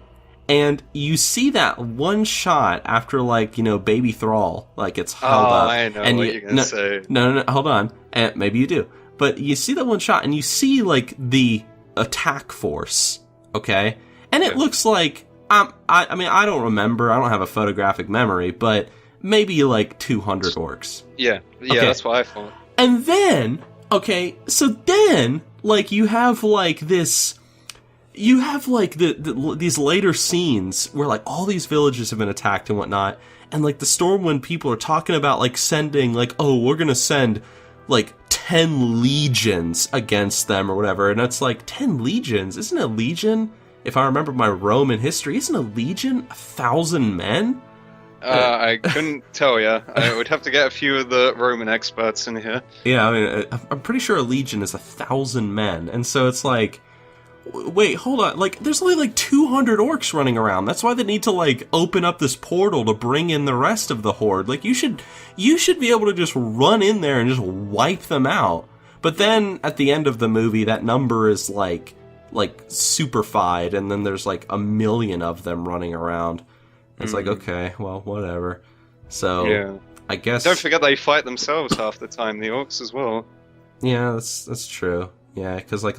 And you see that one shot after, like, baby Thrall, like, it's held up. I know what you're gonna say. No, hold on. And maybe you do. But you see that one shot, and you see, like, the attack force, okay? And it looks like, I mean, I don't remember, I don't have a photographic memory, but maybe, like, 200 orcs. Yeah, okay. That's what I thought. And then, okay, so then, like, you have, like, this... You have, like, these later scenes where, like, all these villages have been attacked and whatnot, and, like, the Stormwind people are talking about, like, sending, like, oh, we're gonna send, like, 10 legions against them or whatever, and it's like, 10 legions? Isn't a legion, if I remember my Roman history, isn't a legion 1,000 men? I couldn't tell you. I would have to get a few of the Roman experts in here. Yeah, I mean, I'm pretty sure a legion is 1,000 men, and so it's like... wait, hold on. Like, there's only like 200 orcs running around. That's why they need to like open up this portal to bring in the rest of the horde. Like, you should be able to just run in there and just wipe them out. But then at the end of the movie, that number is like superfied, and then there's like 1 million of them running around. It's like, okay, well, whatever. So Yeah. I guess. Don't forget they fight themselves half the time, the orcs as well. Yeah, that's true. Yeah, because like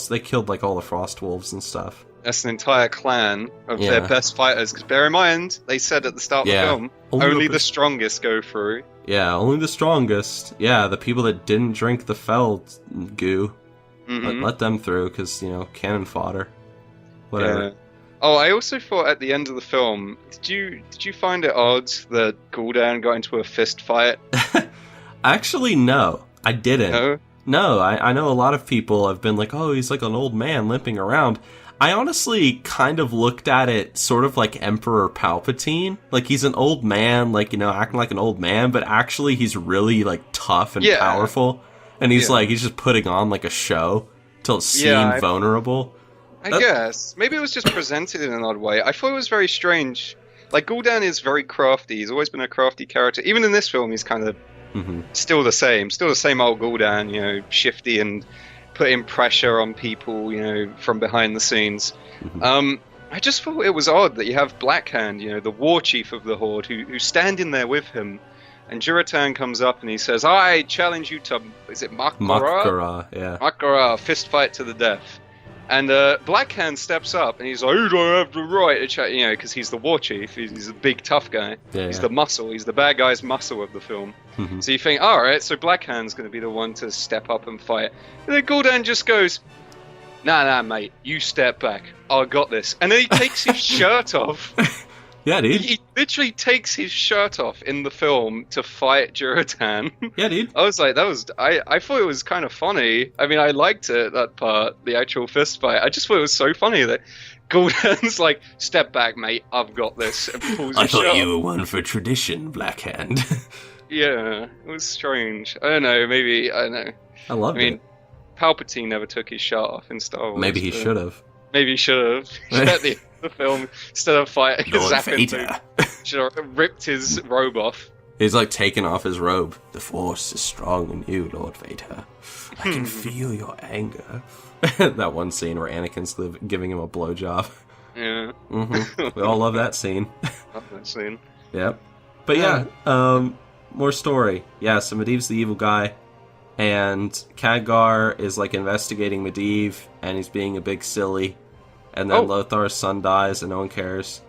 they killed like all the frost wolves and stuff. That's an entire clan of their best fighters. Because bear in mind, they said at the start of the film, only the strongest go through. Yeah, only the strongest. Yeah, the people that didn't drink the fell goo. Let them through, because, cannon fodder. Whatever. Yeah. Oh, I also thought at the end of the film, did you find it odd that Gul'dan got into a fist fight? Actually, no. I didn't. No? No, I know a lot of people have been like, oh, he's like an old man limping around. I honestly kind of looked at it sort of like Emperor Palpatine. Like, he's an old man, like, acting like an old man, but actually he's really, like, tough and powerful. And he's he's just putting on, like, a show to seem vulnerable. I guess. Maybe it was just presented in an odd way. I thought it was very strange. Like, Gul'dan is very crafty. He's always been a crafty character. Even in this film, he's kind of still the same old Gul'dan, shifty and putting pressure on people, from behind the scenes. I just thought it was odd that you have Blackhand, the war chief of the Horde, who's standing there with him, and Juratan comes up and he says, I challenge you to, is it Mak'gora? Mak'gora, yeah. Mak'gora, fist fight to the death. And Blackhand steps up and he's like, you don't have the right to chat, because he's the war chief. He's a big, tough guy. He's the muscle. He's the bad guy's muscle of the film. So you think, all right, so Blackhand's going to be the one to step up and fight. And then Gul'dan just goes, nah, mate, you step back. I got this. And then he takes his shirt off. Yeah, dude. He literally takes his shirt off in the film to fight Juratan. Yeah, dude. I was like, I thought it was kind of funny. I mean, I liked it, that part, the actual fist fight. I just thought it was so funny that Gul'dan's like, step back, mate, I've got this. And pulls I thought you were one for tradition, Blackhand. Yeah, it was strange. I don't know, maybe, I don't know. I loved it. Palpatine never took his shirt off in Star Wars. Maybe he should have. Maybe he should have. At the end of the film, instead of fighting, should have ripped his robe off. He's like taking off his robe. The Force is strong in you, Lord Vader. I can feel your anger. That one scene where Anakin's giving him a blowjob. Yeah. We all love that scene. Love that scene. Yep. But more story. Yeah, so Medivh's the evil guy. And Khadgar is like investigating Medivh, and he's being a big silly. And then Lothar's son dies, and no one cares.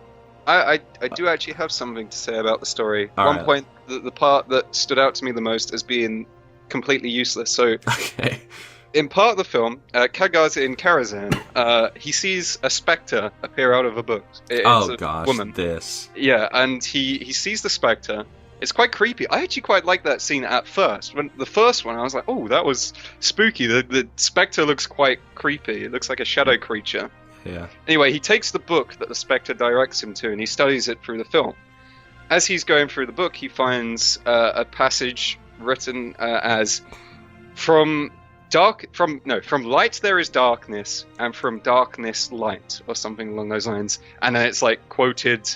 I do actually have something to say about the story. One point, the part that stood out to me the most as being completely useless. So, in part of the film, Khadgar's in Karazhan. He sees a spectre appear out of a book. It's a woman. Yeah, and he sees the spectre. It's quite creepy. I actually quite like that scene at first. When the first one, I was like, oh, that was spooky. The spectre looks quite creepy. It looks like a shadow creature. Yeah. Anyway, he takes the book that the spectre directs him to, and he studies it through the film. As he's going through the book, he finds a passage written as from light there is darkness, and from darkness light, or something along those lines. And then it's like quoted.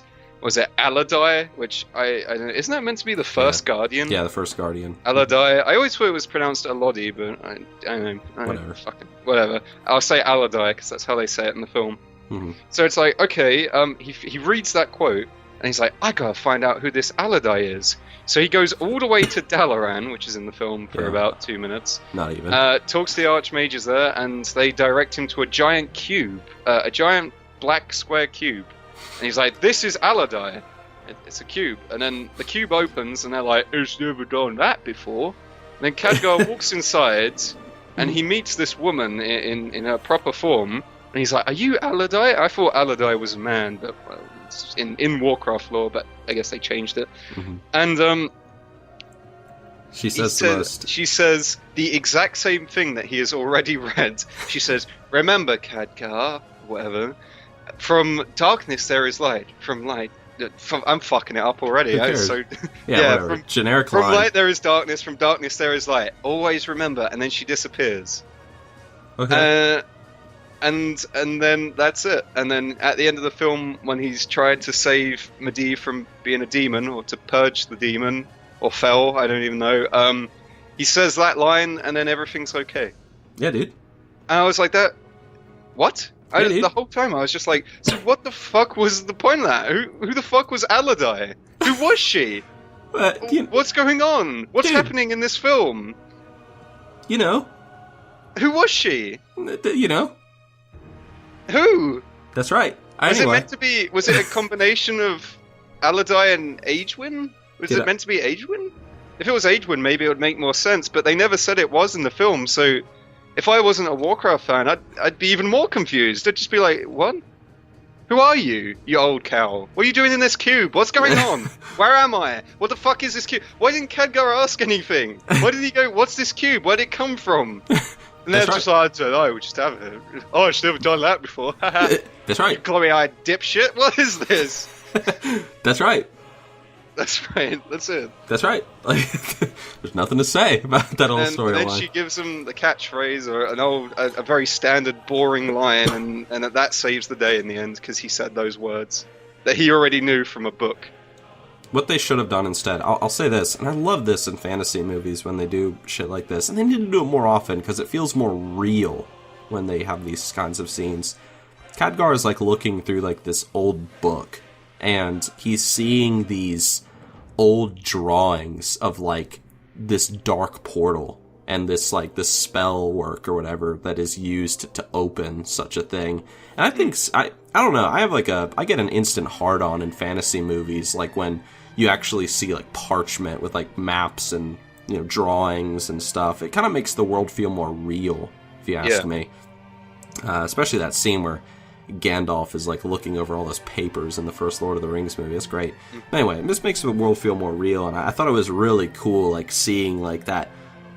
Was it Aladai? Which I don't know. Isn't that meant to be the first Guardian? Yeah, the first Guardian. Aladai. I always thought it was pronounced Elodie, but I don't know. Whatever. I'll say Aladai because that's how they say it in the film. So it's like, okay, he reads that quote and he's like, I gotta find out who this Aladai is. So he goes all the way to Dalaran, which is in the film for about 2 minutes. Not even. Talks to the Archmages there, and they direct him to a giant cube, a giant black square cube. And he's like, this is Aladai. It's a cube. And then the cube opens, and they're like, it's never done that before. And then Khadgar walks inside, and he meets this woman in her proper form. And he's like, are you Aladai? I thought Aladai was a man, but it's in Warcraft lore, but I guess they changed it. And she says the exact same thing that he has already read. She says, remember, Khadgar, whatever. From darkness there is light. From light, I'm fucking it up already. Whatever. Generic line. From light there is darkness. From darkness there is light. Always remember. And then she disappears. Okay. and then that's it. And then at the end of the film, when he's tried to save Medivh from being a demon, or to purge the demon, or fell, I don't even know, he says that line, and then everything's okay. Yeah, dude. And I was like, what? Yeah, dude. The whole time I was just like, so what the fuck was the point of that? Who the fuck was Aladai? Who was she? What's going on? What's happening in this film? You know. Who was she? You know. Who? That's right. Was anyway. it meant to be? Was it a combination of Aladai and Aegwynn? Was it meant to be Aegwynn? If it was Aegwynn, maybe it would make more sense. But they never said it was in the film. So, if I wasn't a Warcraft fan, I'd be even more confused. I'd just be like, "What? Who are you, you old cow? What are you doing in this cube? What's going on? Where am I? What the fuck is this cube? Why didn't Khadgar ask anything? Why did he go? What's this cube? Where did it come from?" And they're just like, I don't know, we just have it. Oh, I've never done that before. That's right. Glory-eyed dipshit, what is this? That's right. That's right, that's it. That's right. There's nothing to say about that old storyline. And then she gives him the catchphrase, or a very standard, boring line, and that saves the day in the end, because he said those words that he already knew from a book. What they should have done instead, I'll say this, and I love this in fantasy movies when they do shit like this, and they need to do it more often because it feels more real when they have these kinds of scenes. Khadgar is like looking through like this old book, and he's seeing these old drawings of like this dark portal and this like this spell work or whatever that is used to open such a thing. And I think I don't know, I get an instant hard on in fantasy movies, like when you actually see like parchment with like maps and, you know, drawings and stuff. It kind of makes the world feel more real, if you ask me. Especially that scene where Gandalf is like looking over all those papers in the first Lord of the Rings movie. That's great. Anyway, this makes the world feel more real, and I thought it was really cool, like seeing like that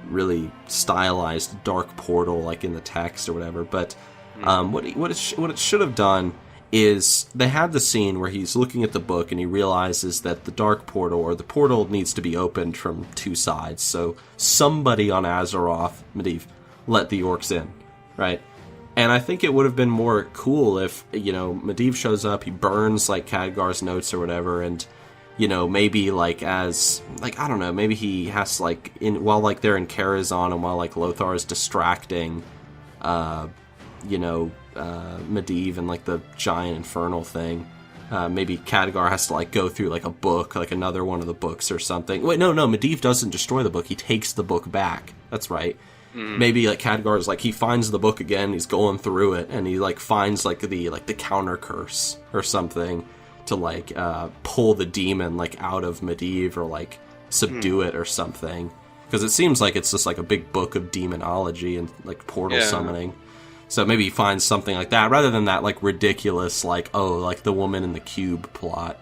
really stylized dark portal like in the text or whatever. But what it should have done is they had the scene where he's looking at the book and he realizes that the dark portal, or the portal, needs to be opened from two sides. So somebody on Azeroth, Medivh, let the orcs in, right? And I think it would have been more cool if, you know, Medivh shows up, he burns like Khadgar's notes or whatever, and, you know, maybe like as, like, I don't know, maybe he has like, while like they're in Karazhan and while like Lothar is distracting, Medivh and like the giant infernal thing, maybe Khadgar has to like go through like a book, like another one of the books or something. Wait, no, Medivh doesn't destroy the book, he takes the book back. That's right. Maybe like Khadgar's like, he finds the book again, he's going through it, and he like finds like the counter curse or something to like pull the demon like out of Medivh, or like subdue it or something, because it seems like it's just like a big book of demonology and like portal summoning. So maybe he finds something like that rather than that like ridiculous like, oh, like the woman in the cube plot.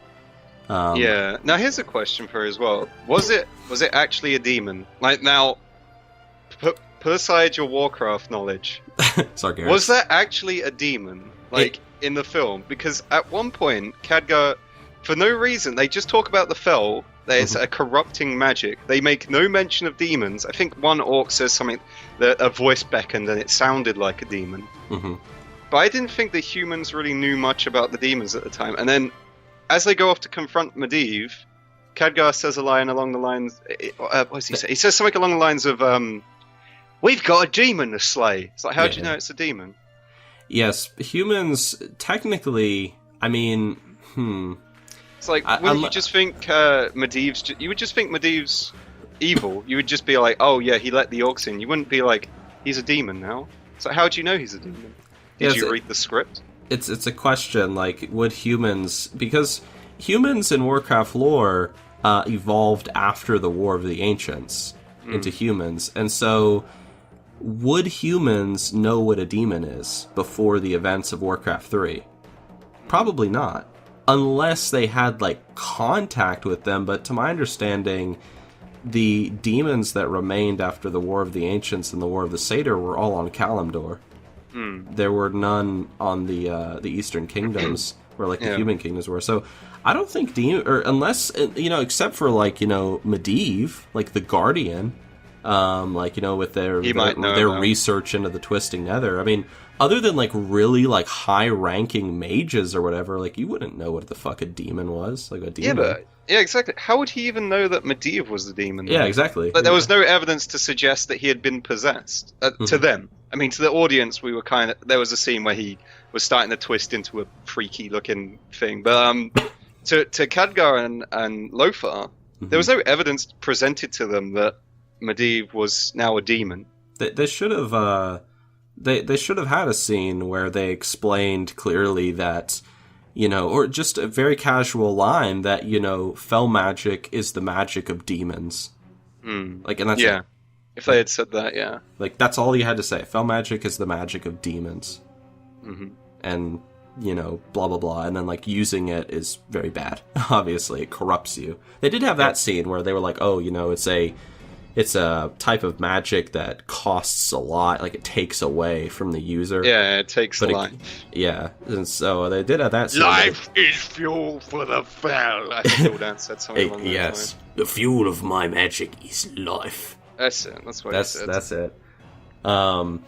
Now here's a question for you as well. Was it actually a demon? Like, now put aside your Warcraft knowledge. Sorry, Garrett. Was that actually a demon, like, in the film? Because at one point, Khadgar, for no reason, they just talk about the Fel, that it's a corrupting magic. They make no mention of demons. I think one orc says something, that a voice beckoned and it sounded like a demon. But I didn't think the humans really knew much about the demons at the time. And then, as they go off to confront Medivh, Khadgar says a line along the lines... what does he say? He says something along the lines of... we've got a demon to slay. It's like, how do you know it's a demon? Yes, humans, technically, I mean, It's like, wouldn't you just think Medivh's... You would just think Medivh's evil. You would just be like, oh yeah, he let the orcs in. You wouldn't be like, he's a demon now. So how do you know he's a demon? Did you read the script? It's a question, like, would humans... Because humans in Warcraft lore evolved after the War of the Ancients into humans, and so... Would humans know what a demon is before the events of Warcraft 3? Probably not. Unless they had, like, contact with them, but to my understanding, the demons that remained after the War of the Ancients and the War of the Satyr were all on Kalimdor. There were none on the Eastern Kingdoms, where, like, the human kingdoms were. So, I don't think or unless, you know, except for, like, you know, Medivh, like, the Guardian... like, you know, with their know. research into the Twisting Nether. I mean, other than like really like high-ranking mages or whatever, like you wouldn't know what the fuck a demon was, like a demon. Yeah, exactly. How would he even know that Medivh was the demon? Yeah, exactly. Like, there was no evidence to suggest that he had been possessed. To them, I mean, to the audience, we were there was a scene where he was starting to twist into a freaky-looking thing. But to Khadgar and Lothar, there was no evidence presented to them that Medivh was now a demon. They should have. They should have had a scene where they explained clearly that, you know, or just a very casual line that, you know, fell magic is the magic of demons. Like, and that's it. If they had said that, yeah. Like, that's all you had to say. Fell magic is the magic of demons. And, you know, blah, blah, blah. And then, like, using it is very bad. Obviously, it corrupts you. They did have that scene where they were like, oh, you know, it's a type of magic that costs a lot, like it takes away from the user. Yeah, it takes life. And so they did have that scene. Life is fuel for the fell. I think Gul'dan said something along those lines. The fuel of my magic is life. That's it. That's what he said. That's it. So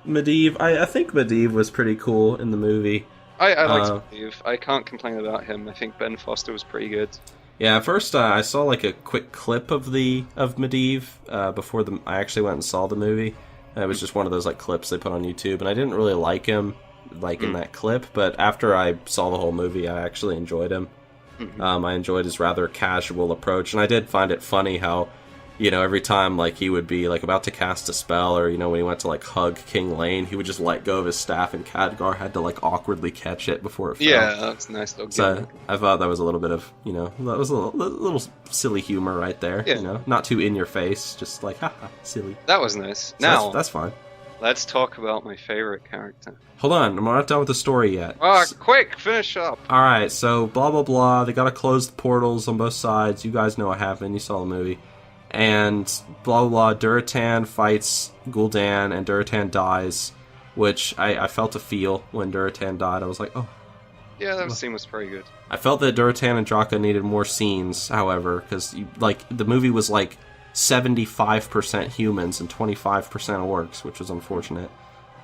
Medivh, I think Medivh was pretty cool in the movie. I liked Medivh. I can't complain about him. I think Ben Foster was pretty good. Yeah, at first I saw like a quick clip of Medivh before I actually went and saw the movie. It was just one of those like clips they put on YouTube, and I didn't really like him in that clip. But after I saw the whole movie, I actually enjoyed him. I enjoyed his rather casual approach, and I did find it funny how, you know, every time like he would be like about to cast a spell, or, you know, when he went to like hug King Lane, he would just let go of his staff, and Khadgar had to like awkwardly catch it before it fell. Yeah, that's nice. So I thought that was a little bit of, you know, that was a little silly humor right there. Yeah. You know, not too in your face, just like haha, silly. That was nice. So now that's fine. Let's talk about my favorite character. Hold on, I'm not done with the story yet. Quick, finish up. Alright, so blah blah blah, they gotta close the portals on both sides. You guys know what happened, you saw the movie. And blah blah blah, Durotan fights Gul'dan, and Durotan dies, which I felt a feel when Durotan died. I was like, oh. Yeah, that scene was pretty good. I felt that Durotan and Draka needed more scenes, however, because like the movie was like 75% humans and 25% orcs, which was unfortunate.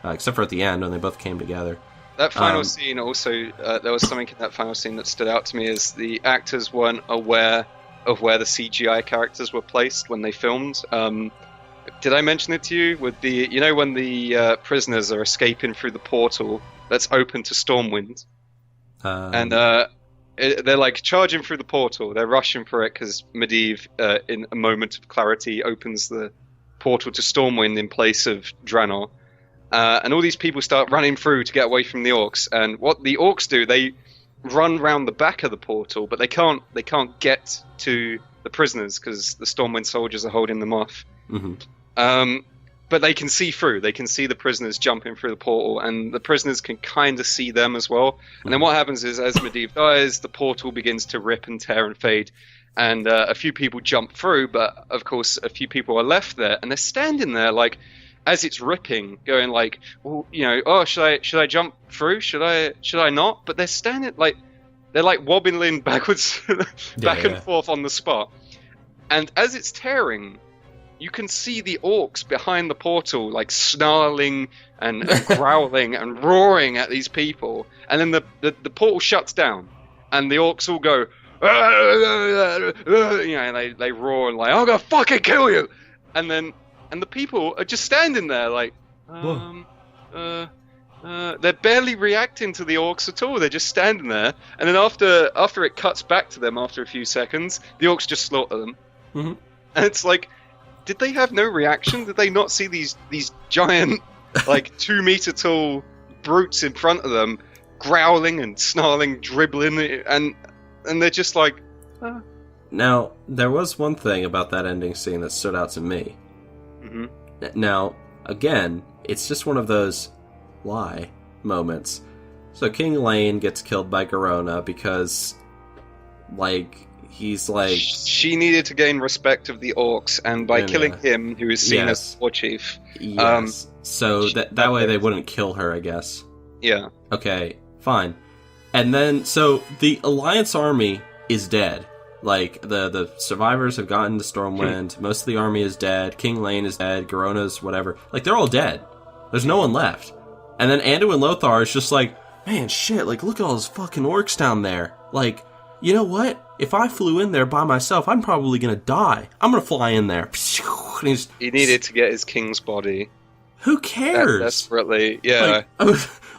Except for at the end when they both came together. That final scene also, there was something in that final scene that stood out to me, is the actors weren't aware of where the CGI characters were placed when they filmed. Did I mention it to you? With the, you know, when the prisoners are escaping through the portal that's open to Stormwind, and they're like charging through the portal. They're rushing for it because Medivh, in a moment of clarity, opens the portal to Stormwind in place of Draenor. And all these people start running through to get away from the orcs. And what the orcs do, they run round the back of the portal, but they can't get to the prisoners because the Stormwind soldiers are holding them off. But they can see through. They can see the prisoners jumping through the portal, and the prisoners can kind of see them as well. And then what happens is, as Medivh dies, the portal begins to rip and tear and fade. And a few people jump through, but of course a few people are left there, and they're standing there like, as it's ripping, going like, well, you know, oh, should I jump through? Should I not? But they're standing like, they're like wobbling backwards, back and forth on the spot. And as it's tearing, you can see the orcs behind the portal, like snarling and growling and roaring at these people. And then the portal shuts down, and the orcs all go, you know, and they roar and like, I'm gonna fucking kill you. And the people are just standing there like, they're barely reacting to the orcs at all. They're just standing there. And then after it cuts back to them after a few seconds, the orcs just slaughter them. And it's like, did they have no reaction? Did they not see these giant, like 2 meter tall brutes in front of them, growling and snarling, dribbling, and they're just like, Now, there was one thing about that ending scene that stood out to me. Now, again, it's just one of those why moments. So King Lane gets killed by Garona because, like, he's like... She needed to gain respect of the orcs, and by killing him, who is seen as war chief... So that way they wouldn't kill her, I guess. Yeah. Okay, fine. And then, so the Alliance army is dead. Like, the survivors have gotten to Stormwind, most of the army is dead, King Lane is dead, Garona's whatever. Like, they're all dead. There's no one left. And then Anduin Lothar is just like, man, shit, like, look at all those fucking orcs down there. Like, you know what? If I flew in there by myself, I'm probably gonna die. I'm gonna fly in there. He needed to get his king's body. Who cares? Desperately, yeah.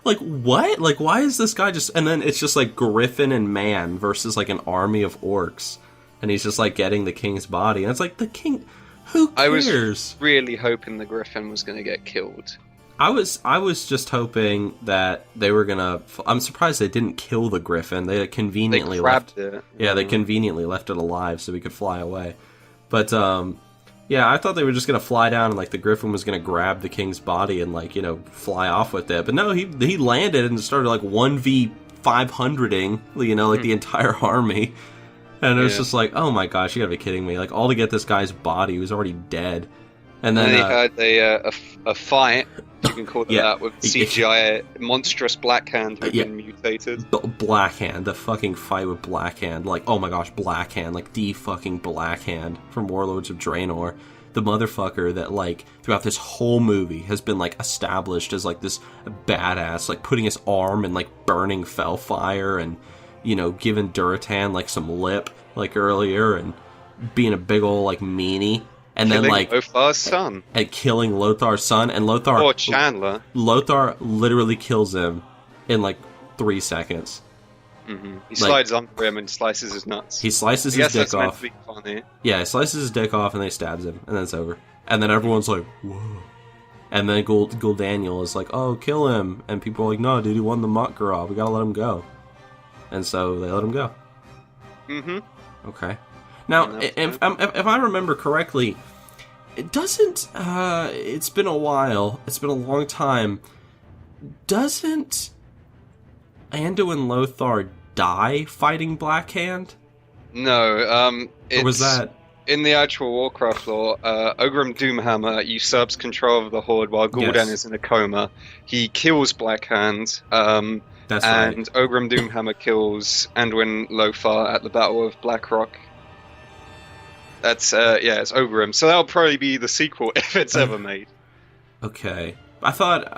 Like, what? Like, why is this guy just... And then it's just, like, Griffin and man versus, like, an army of orcs. And he's just, like, getting the king's body. And it's like, the king... Who cares? I was really hoping the Griffin was going to get killed. I was just hoping that they were gonna... I'm surprised they didn't kill the Griffin. They conveniently left it. Yeah, they conveniently left it alive so we could fly away. But, yeah, I thought they were just gonna fly down and, like, the Griffin was gonna grab the king's body and, like, you know, fly off with it. But no, he landed and started, like, 1v500ing, you know, like, the entire army. And it was just like, oh my gosh, you gotta be kidding me. Like, all to get this guy's body, he was already dead. And then he had a fight, you can call it that, with CGI monstrous Blackhand who'd been mutated. Blackhand, the fucking fight with Blackhand. Like, oh my gosh, Blackhand. Like, the fucking Blackhand from Warlords of Draenor. The motherfucker that, like, throughout this whole movie has been, like, established as, like, this badass, like, putting his arm in, like, burning Fellfire and, you know, giving Duratan, like, some lip, like, earlier, and being a big ol', like, meanie. And killing then, like, Lothar's son. And killing Lothar's son. And Lothar... Or Chandler. Lothar literally kills him in, like, 3 seconds. Mm-hmm. He slides onto him and slices his nuts. He slices his dick off. Meant to be funny. Yeah, he slices his dick off and then he stabs him. And then it's over. And then everyone's like, whoa. And then Daniel is like, oh, kill him. And people are like, no, dude, he won the Mockgarab. We gotta let him go. And so they let him go. Mm-hmm. Okay. Now, if I remember correctly, it doesn't... it's been a while. It's been a long time. Doesn't Anduin Lothar die fighting Blackhand? No. Or was that... In the actual Warcraft lore, Ogrim Doomhammer usurps control of the Horde while Gul'dan is in a coma. He kills Blackhand, That's and right. Ogrim Doomhammer kills Anduin Lothar at the Battle of Blackrock. That's, it's Ogrim. So that'll probably be the sequel if it's ever made. Okay. I thought,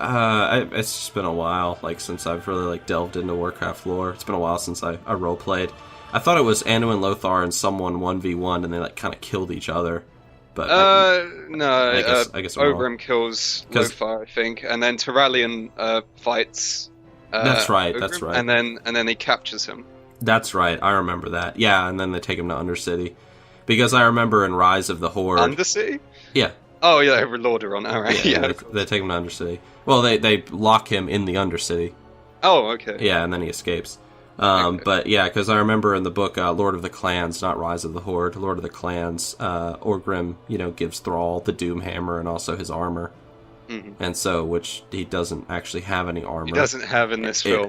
it's just been a while, like, since I've really, like, delved into Warcraft lore. It's been a while since I roleplayed. I thought it was Anduin Lothar and someone 1v1, and they, like, kind of killed each other. But no. I guess Ogrim kills Lothar, I think, and then Tyrallion fights. That's right. Ogrim, That's right. And then he captures him. That's right. I remember that. Yeah, and then they take him to Undercity, because I remember in Rise of the Horde. Undercity? Yeah. Oh yeah, over Lordaeron. All right. Yeah. They take him to Undercity. Well, they lock him in the Undercity. Oh, okay. Yeah, and then he escapes. Okay. But yeah, because I remember in the book Lord of the Clans, not Rise of the Horde, Lord of the Clans, Orgrim, gives Thrall the Doom Hammer and also his armor. Mm-hmm. And so, which he doesn't actually have any armor. He doesn't have in this film.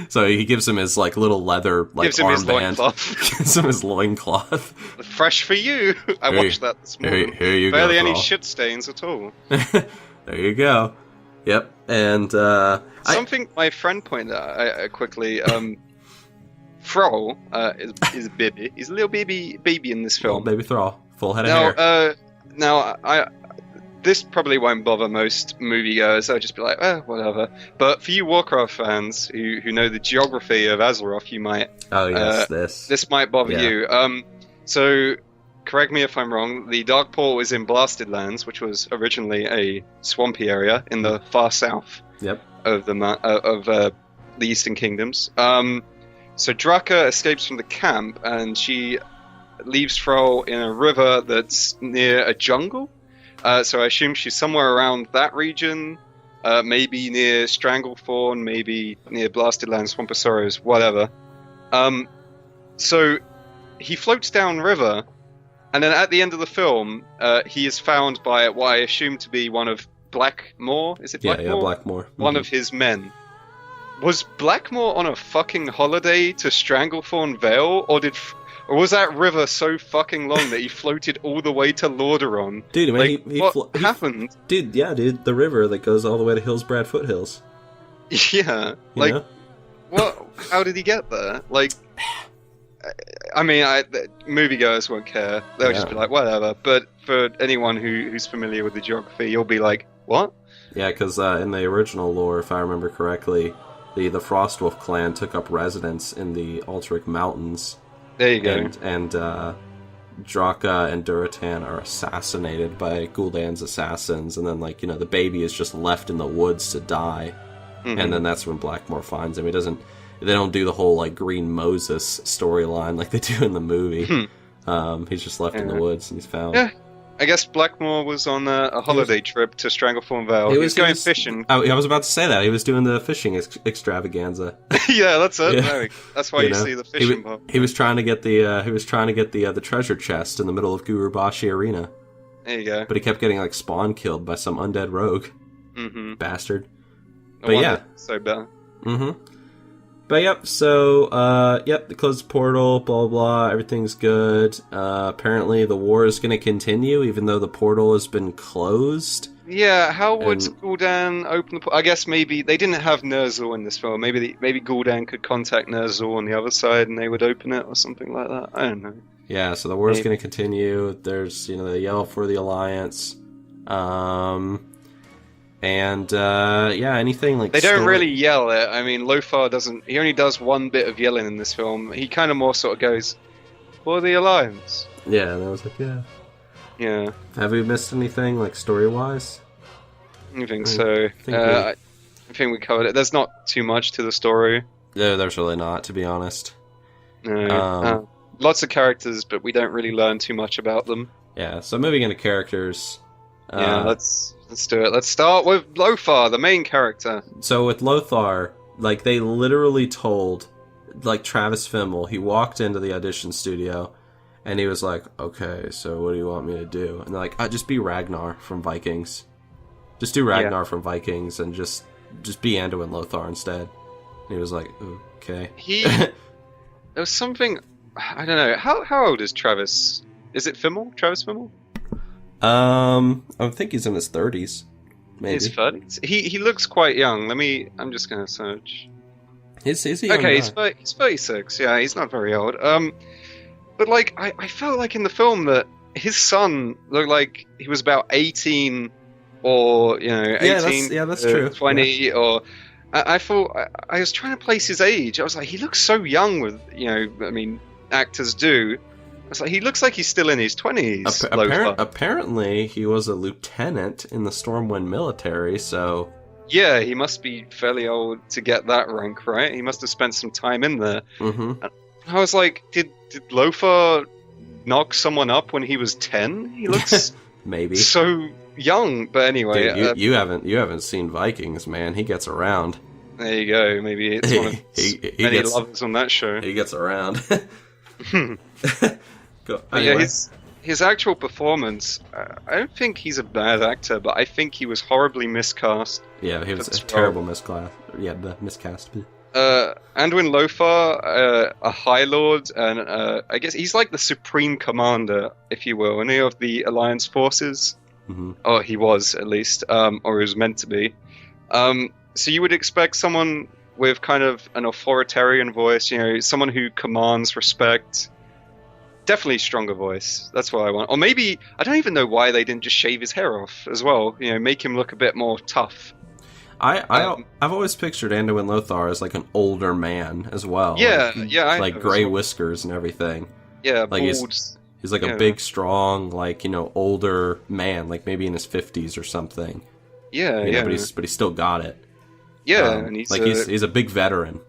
So he gives him his like little leather like armband. Gives him his loincloth. Fresh for you. I watched that this morning. Here you Barely go. Barely any shit stains at all. There you go. Yep. And something my friend pointed out quickly. Thrall is a baby. He's a little baby in this film. Little baby Thrall, full head of hair. Now this probably won't bother most moviegoers. They'll just be like, whatever. But for you Warcraft fans who know the geography of Azeroth, you might. Oh yes, this might bother you. So correct me if I'm wrong. The Dark Portal is in Blasted Lands, which was originally a swampy area in the far south. Yep. Of the Eastern Kingdoms. So Draka escapes from the camp and she leaves Thrall in a river that's near a jungle. So I assume she's somewhere around that region, maybe near Stranglethorn, maybe near Blasted Lands, Swamp of Sorrows, whatever. So he floats downriver, and then at the end of the film, he is found by what I assume to be one of Blackmore. Is it Blackmore? Yeah, Blackmore. Mm-hmm. One of his men. Was Blackmore on a fucking holiday to Stranglethorn Vale, or was that river so fucking long that he floated all the way to Lordaeron? Dude, I mean, what happened? Dude, the river that goes all the way to Hillsbrad Foothills. Yeah, you know? what? How did he get there? Like, I mean, the moviegoers won't care. They'll just be like, whatever. But for anyone who's familiar with the geography, you'll be like, what? Yeah, because in the original lore, if I remember correctly, the Frostwolf clan took up residence in the Alterac Mountains. There you go. And Draka and Duratan are assassinated by Gul'dan's assassins, and then, like, you know, the baby is just left in the woods to die. Mm-hmm. And then that's when Blackmore finds him. They don't do the whole, like, Green Moses storyline like they do in the movie. He's just left in the woods, and he's found. Yeah. I guess Blackmore was on a holiday trip to Stranglethorn Vale. He was going fishing. Oh, I was about to say that. He was doing the fishing extravaganza. Yeah, that's it. Yeah. That's why you see the fishing part. He was trying to get the treasure chest in the middle of Gurubashi Arena. There you go. But he kept getting, like, spawn killed by some undead rogue. Mm-hmm. Bastard. But yeah. So bad. Mm-hmm. But yep, so, they closed the portal, blah, blah, blah, everything's good. Apparently the war is going to continue, even though the portal has been closed. Yeah, how would Gul'dan open the portal? I guess maybe they didn't have Ner'zhul in this film. Maybe Gul'dan could contact Ner'zhul on the other side and they would open it or something like that. I don't know. Yeah, so the war is going to continue. There's, they yell for the Alliance. Anything like... They don't really yell it. I mean, Lothar doesn't... He only does one bit of yelling in this film. He kind of more sort of goes, for the Alliance. Yeah, and I was like, yeah. Yeah. Have we missed anything, like, story-wise? I think so. I think we covered it. There's not too much to the story. No, there's really not, to be honest. No. Lots of characters, but we don't really learn too much about them. Yeah, so moving into characters... Let's do it. Let's start with Lothar, the main character. So with Lothar, like, they literally told, like, Travis Fimmel, he walked into the audition studio, and he was like, okay, so what do you want me to do? And they're like, just be Ragnar from Vikings. Just do Ragnar from Vikings, and just be Anduin Lothar instead. And he was like, okay. There was something, I don't know, how old is Travis? Is it Fimmel? Travis Fimmel? I think he's in his 30s. Maybe. His 30s? He looks quite young. I'm just gonna search. Is he young? Okay, he's 36. Yeah, he's not very old. But, like, I felt like in the film that his son looked like he was about 18 or, 18. That's true. 20 or... I thought... I was trying to place his age. I was like, he looks so young with, actors do. It's like, he looks like he's still in his 20s. Apparently, he was a lieutenant in the Stormwind military, so... Yeah, he must be fairly old to get that rank, right? He must have spent some time in there. Mm-hmm. I was like, did Lothar knock someone up when he was 10? He looks maybe so young. But anyway... Dude, you haven't seen Vikings, man. He gets around. There you go. Maybe it's one of many lovers on that show. He gets around. Anyway. Yeah, his actual performance, I don't think he's a bad actor, but I think he was horribly miscast. Yeah, he was a terrible miscast. Yeah, the miscast. Anduin Lothar, a High Lord, and I guess he's like the supreme commander, if you will, any of the Alliance forces. Mm-hmm. Or he was, at least, or he was meant to be. So you would expect someone with kind of an authoritarian voice, someone who commands respect. Definitely stronger voice. That's what I want. Or maybe, I don't even know why they didn't just shave his hair off as well. Make him look a bit more tough. I've always pictured Anduin Lothar as like an older man as well. Yeah, like gray whiskers and everything. Yeah, like bald. He's like a big, strong, like, older man, like maybe in his 50s or something. Yeah, yeah. But he's still got it. Yeah, and he's a big veteran.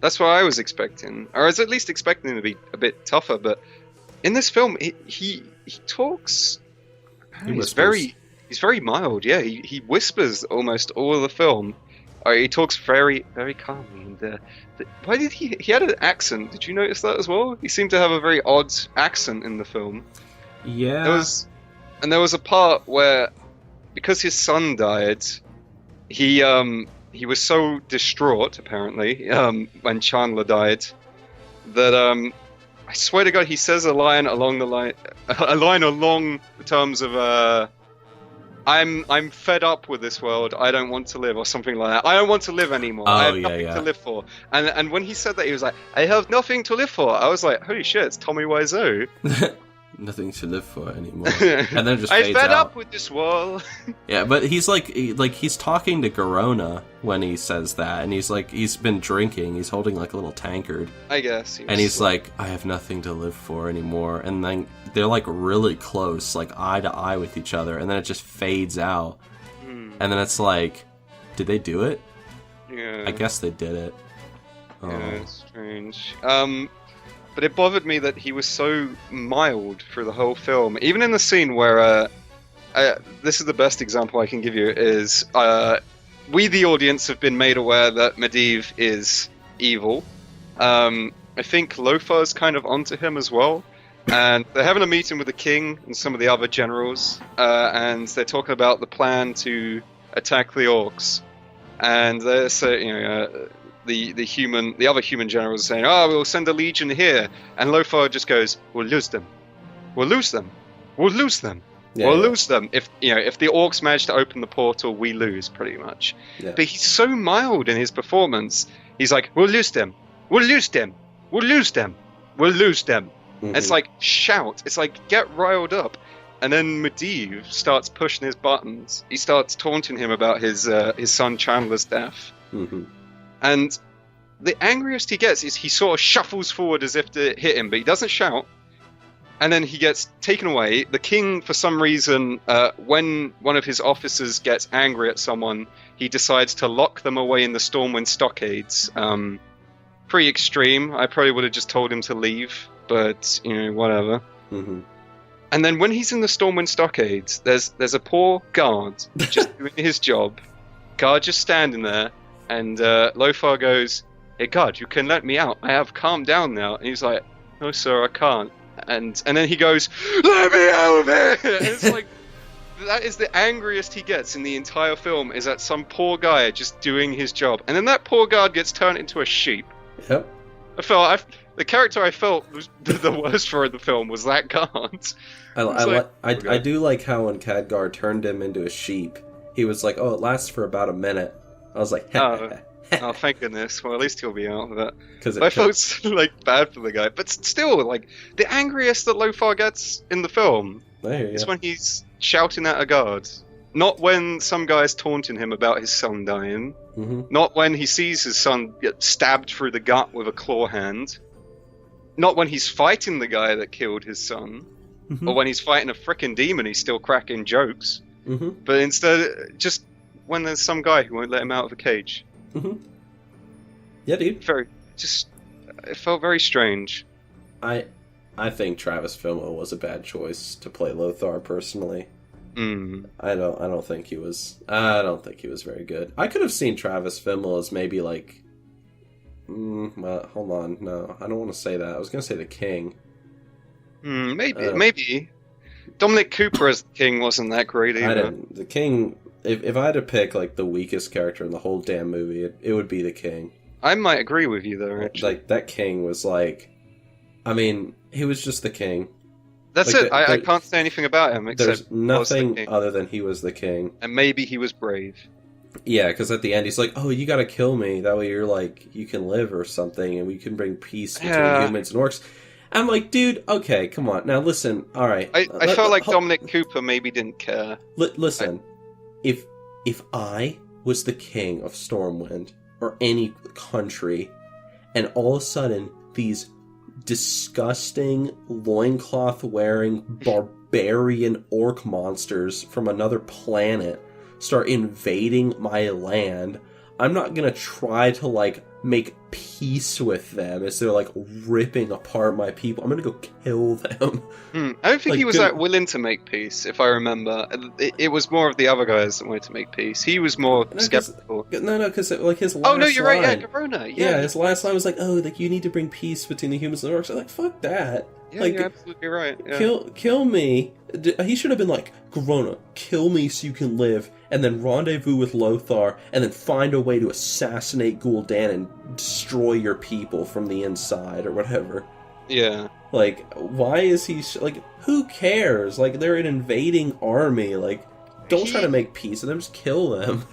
That's what I was expecting, or I was at least expecting him to be a bit tougher. But in this film, he talks. He's very mild. Yeah, he whispers almost all of the film. He talks very, very calmly. And why did he had an accent? Did you notice that as well? He seemed to have a very odd accent in the film. Yeah. There was a part where, because his son died, he was so distraught, apparently, when Chandler died, that I swear to God, he says a line along the terms of I'm fed up with this world. I don't want to live, or something like that. I don't want to live anymore. I have nothing to live for. And when he said that, he was like, I have nothing to live for. I was like, holy shit, it's Tommy Wiseau. Nothing to live for anymore. And then just I'm fades fed out. up with this world. Yeah, but he's like he's talking to Garona when he says that, and he's been drinking. He's holding like a little tankard. I guess. And he's like, I have nothing to live for anymore. And then they're like really close, like eye to eye with each other, and then it just fades out. And then it's like, did they do it? Yeah. I guess they did it. Yeah, it's strange. But it bothered me that he was so mild through the whole film. Even in the scene where, this is the best example I can give you, is we, the audience, have been made aware that Medivh is evil. I think Lothar's kind of onto him as well. And they're having a meeting with the king and some of the other generals, and they're talking about the plan to attack the orcs. And they're saying, the other human generals are saying, "Oh, we'll send a legion here," and Lothar just goes, "We'll lose them. We'll lose them. We'll lose them. We'll lose them. If the orcs manage to open the portal, we lose pretty much." Yeah. But he's so mild in his performance. He's like, "We'll lose them. We'll lose them. We'll lose them. We'll lose them." Mm-hmm. It's like shout. It's like get riled up. And then Medivh starts pushing his buttons. He starts taunting him about his son Chandler's death. Mm-hmm. And the angriest he gets is he sort of shuffles forward as if to hit him, but he doesn't shout. And then he gets taken away. The king, for some reason, when one of his officers gets angry at someone, he decides to lock them away in the Stormwind stockades. Pretty extreme. I probably would have just told him to leave, but, whatever. Mm-hmm. And then when he's in the Stormwind stockades, there's a poor guard just doing his job. Guard just standing there. And Lothar goes, "Hey, God, you can let me out. I have calmed down now." And he's like, "No, sir, I can't." And then he goes, "Let me out of here!" And it's like, that is the angriest he gets in the entire film, is at some poor guy just doing his job. And then that poor guard gets turned into a sheep. Yep. The character I felt was the worst for in the film was that guard. I do like how when Khadgar turned him into a sheep, he was like, "Oh, it lasts for about a minute." I was like, oh, thank goodness. Well, at least he'll be out of that. I felt like bad for the guy. But still, like, the angriest that Lothar gets in the film is when he's shouting at a guard. Not when some guy's taunting him about his son dying. Mm-hmm. Not when he sees his son get stabbed through the gut with a claw hand. Not when he's fighting the guy that killed his son. Mm-hmm. Or when he's fighting a frickin' demon, he's still cracking jokes. Mm-hmm. But instead, just when there's some guy who won't let him out of a cage. Mm-hmm. Yeah, dude. It felt very strange. I think Travis Fimmel was a bad choice to play Lothar, personally. I don't think he was very good. I could have seen Travis Fimmel as maybe like, well, hold on, no, I don't want to say that. I was going to say the King. Maybe. Dominic Cooper as the King wasn't that great either. The King, if I had to pick like the weakest character in the whole damn movie, it would be the King. I might agree with you there, actually. Like, that King was like, I mean, he was just the King. That's like, it. I can't say anything about him except there's nothing other than he was the King. And maybe he was brave. Yeah, because at the end he's like, "Oh, you gotta kill me. That way you're like, you can live or something, and we can bring peace between humans and orcs." I'm like, dude, okay, come on. Now listen, alright. I felt like Dominic Cooper maybe didn't care. Listen, if I was the king of Stormwind, or any country, and all of a sudden these disgusting loincloth-wearing barbarian orc monsters from another planet start invading my land, I'm not gonna try to, like, make peace with them as they're, like, ripping apart my people. I'm gonna go kill them. I don't think he was that willing to make peace, if I remember. It was more of the other guys that wanted to make peace. He was more skeptical. No, because, like, his last line... Oh, no, you're right, yeah, Garona. Yeah, his last line was like, "Oh, like, you need to bring peace between the humans and the orcs." I'm like, fuck that. Yeah, like, you're absolutely right. Yeah. Kill me. He should have been like, "Garona, kill me so you can live, and then rendezvous with Lothar, and then find a way to assassinate Gul'dan and destroy your people from the inside," or whatever. Yeah. Like, why is he... like, who cares? Like, they're an invading army. Like, don't try to make peace with them, just kill them.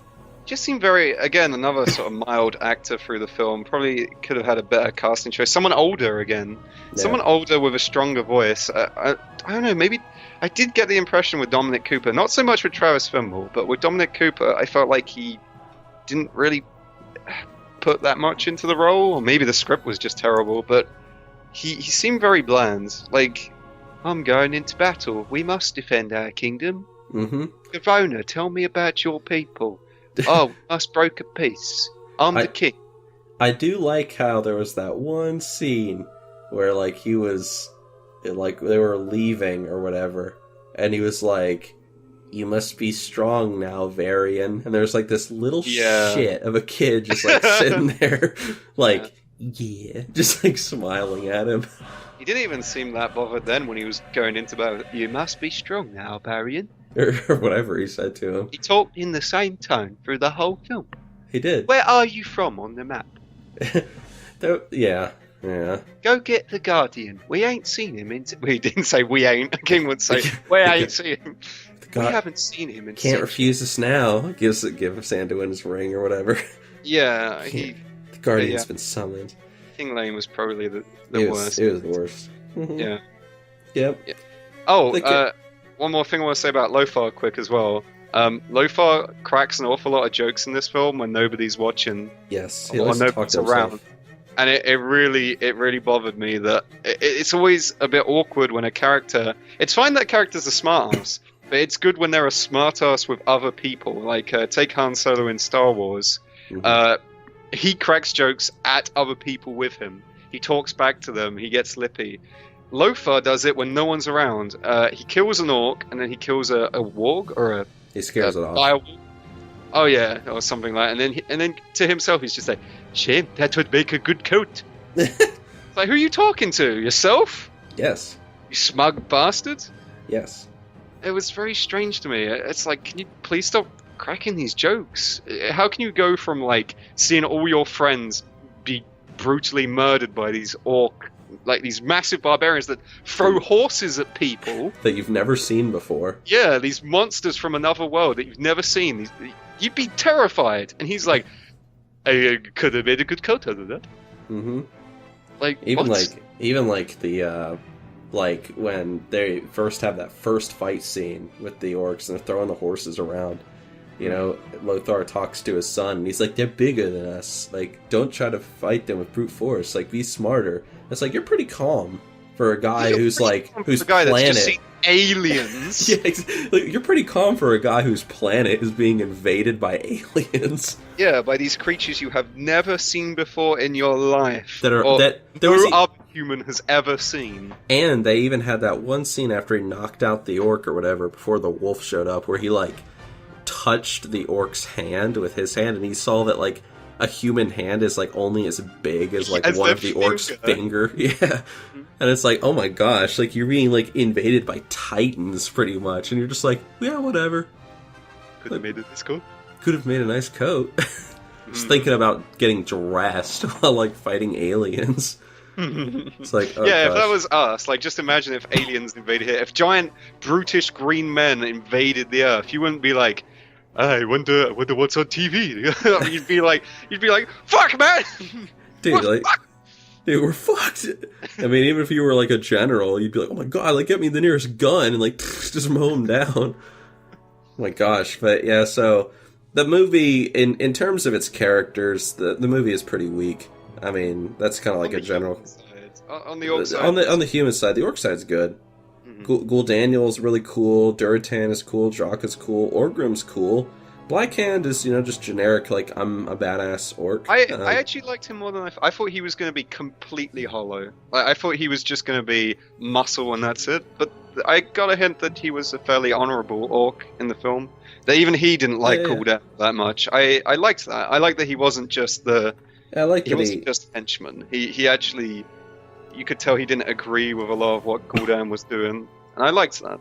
Just seemed very, again, another sort of mild actor through the film. Probably could have had a better casting choice. Someone older again. Yeah. Someone older with a stronger voice. I don't know, maybe... I did get the impression with Dominic Cooper, not so much with Travis Fimmel, but with Dominic Cooper, I felt like he didn't really put that much into the role, or maybe the script was just terrible, but he seemed very bland. Like, I'm going into battle. We must defend our kingdom. Mm-hmm. Garona, tell me about your people. Oh, we must broker peace. I'm the king. I do like how there was that one scene where, like, he was, like, they were leaving or whatever, and he was like, you must be strong now, Varian. And there's, like, this little shit of a kid just, like, sitting there, like, just, like, smiling at him. He didn't even seem that bothered then when he was going into battle. You must be strong now, Varian. Or whatever he said to him. He talked in the same tone through the whole film. He did. Where are you from on the map? Yeah. Go get the Guardian. We ain't seen him in... Well, he didn't say we ain't. King would say, we ain't seen him. We haven't seen him in... Can't refuse us now. Give Sanduin his ring or whatever. Yeah, the Guardian's been summoned. King Lane was probably the worst. It was the worst. Mm-hmm. Yeah. Yep. Yeah. Oh, one more thing I want to say about Lothar quick as well. Lothar cracks an awful lot of jokes in this film when nobody's watching. Yes, or nobody's around. And it really bothered me that it's always a bit awkward when a character... It's fine that characters are smart-ass, but it's good when they're a smart-ass with other people. Like, take Han Solo in Star Wars. Mm-hmm. He cracks jokes at other people with him. He talks back to them. He gets lippy. Lothar does it when no one's around. He kills an orc, and then he kills a warg, or a... He scares it off. Direwolf. Oh yeah, or something like that. And then to himself, he's just like, shame, that would make a good coat. Like, who are you talking to? Yourself? Yes. You smug bastard? Yes. It was very strange to me. It's like, can you please stop cracking these jokes? How can you go from, like, seeing all your friends be brutally murdered by these these massive barbarians that throw horses at people that you've never seen before? Yeah, these monsters from another world that you've never seen. You'd be terrified. And he's like, I could have made a good coat out of that. Mm-hmm. Like, even the like when they first have that first fight scene with the orcs and they're throwing the horses around. You know, Lothar talks to his son, and he's like, they're bigger than us. Like, don't try to fight them with brute force. Like, be smarter. It's like, you're pretty calm for a guy who's a guy that's just seen aliens. Yeah, like, you're pretty calm for a guy whose planet is being invaded by aliens. Yeah, by these creatures you have never seen before in your life. No other human has ever seen. And they even had that one scene after he knocked out the orc or whatever, before the wolf showed up, where he, like, touched the orc's hand with his hand, and he saw that, like, a human hand is, like, only as big as, like, one of the orc's finger. Yeah. Mm-hmm. And it's like, oh my gosh, like, you're being, like, invaded by titans, pretty much, and you're just like, yeah, whatever. Could have made a nice coat. Could have made a nice coat. Just thinking about getting dressed while, like, fighting aliens. It's like, oh yeah, gosh. If that was us, like, just imagine if aliens invaded here. If giant, brutish green men invaded the Earth, you wouldn't be like, I wonder what's on TV. You'd be like, fuck, man! Dude, dude, we're fucked. I mean, even if you were, like, a general, you'd be like, oh my god, like, get me the nearest gun, and, like, just mow them down. Oh my gosh. But, yeah, so, the movie, in terms of its characters, the movie is pretty weak. I mean, that's kind of like a general... On the orc side. On the human side, the orc side's good. Mm-hmm. Ghoul Daniel's really cool, Duratan is cool, Jaka's cool, Orgrim's cool. Blackhand is, just generic, like, I'm a badass orc. I actually liked him more than I thought he was going to be completely hollow. Like, I thought he was just going to be muscle and that's it. But I got a hint that he was a fairly honourable orc in the film. That even he didn't like Ghoul that much. I liked that. I liked that he wasn't just he wasn't just a henchman. He actually... You could tell he didn't agree with a lot of what Gul'dan was doing. And I liked that.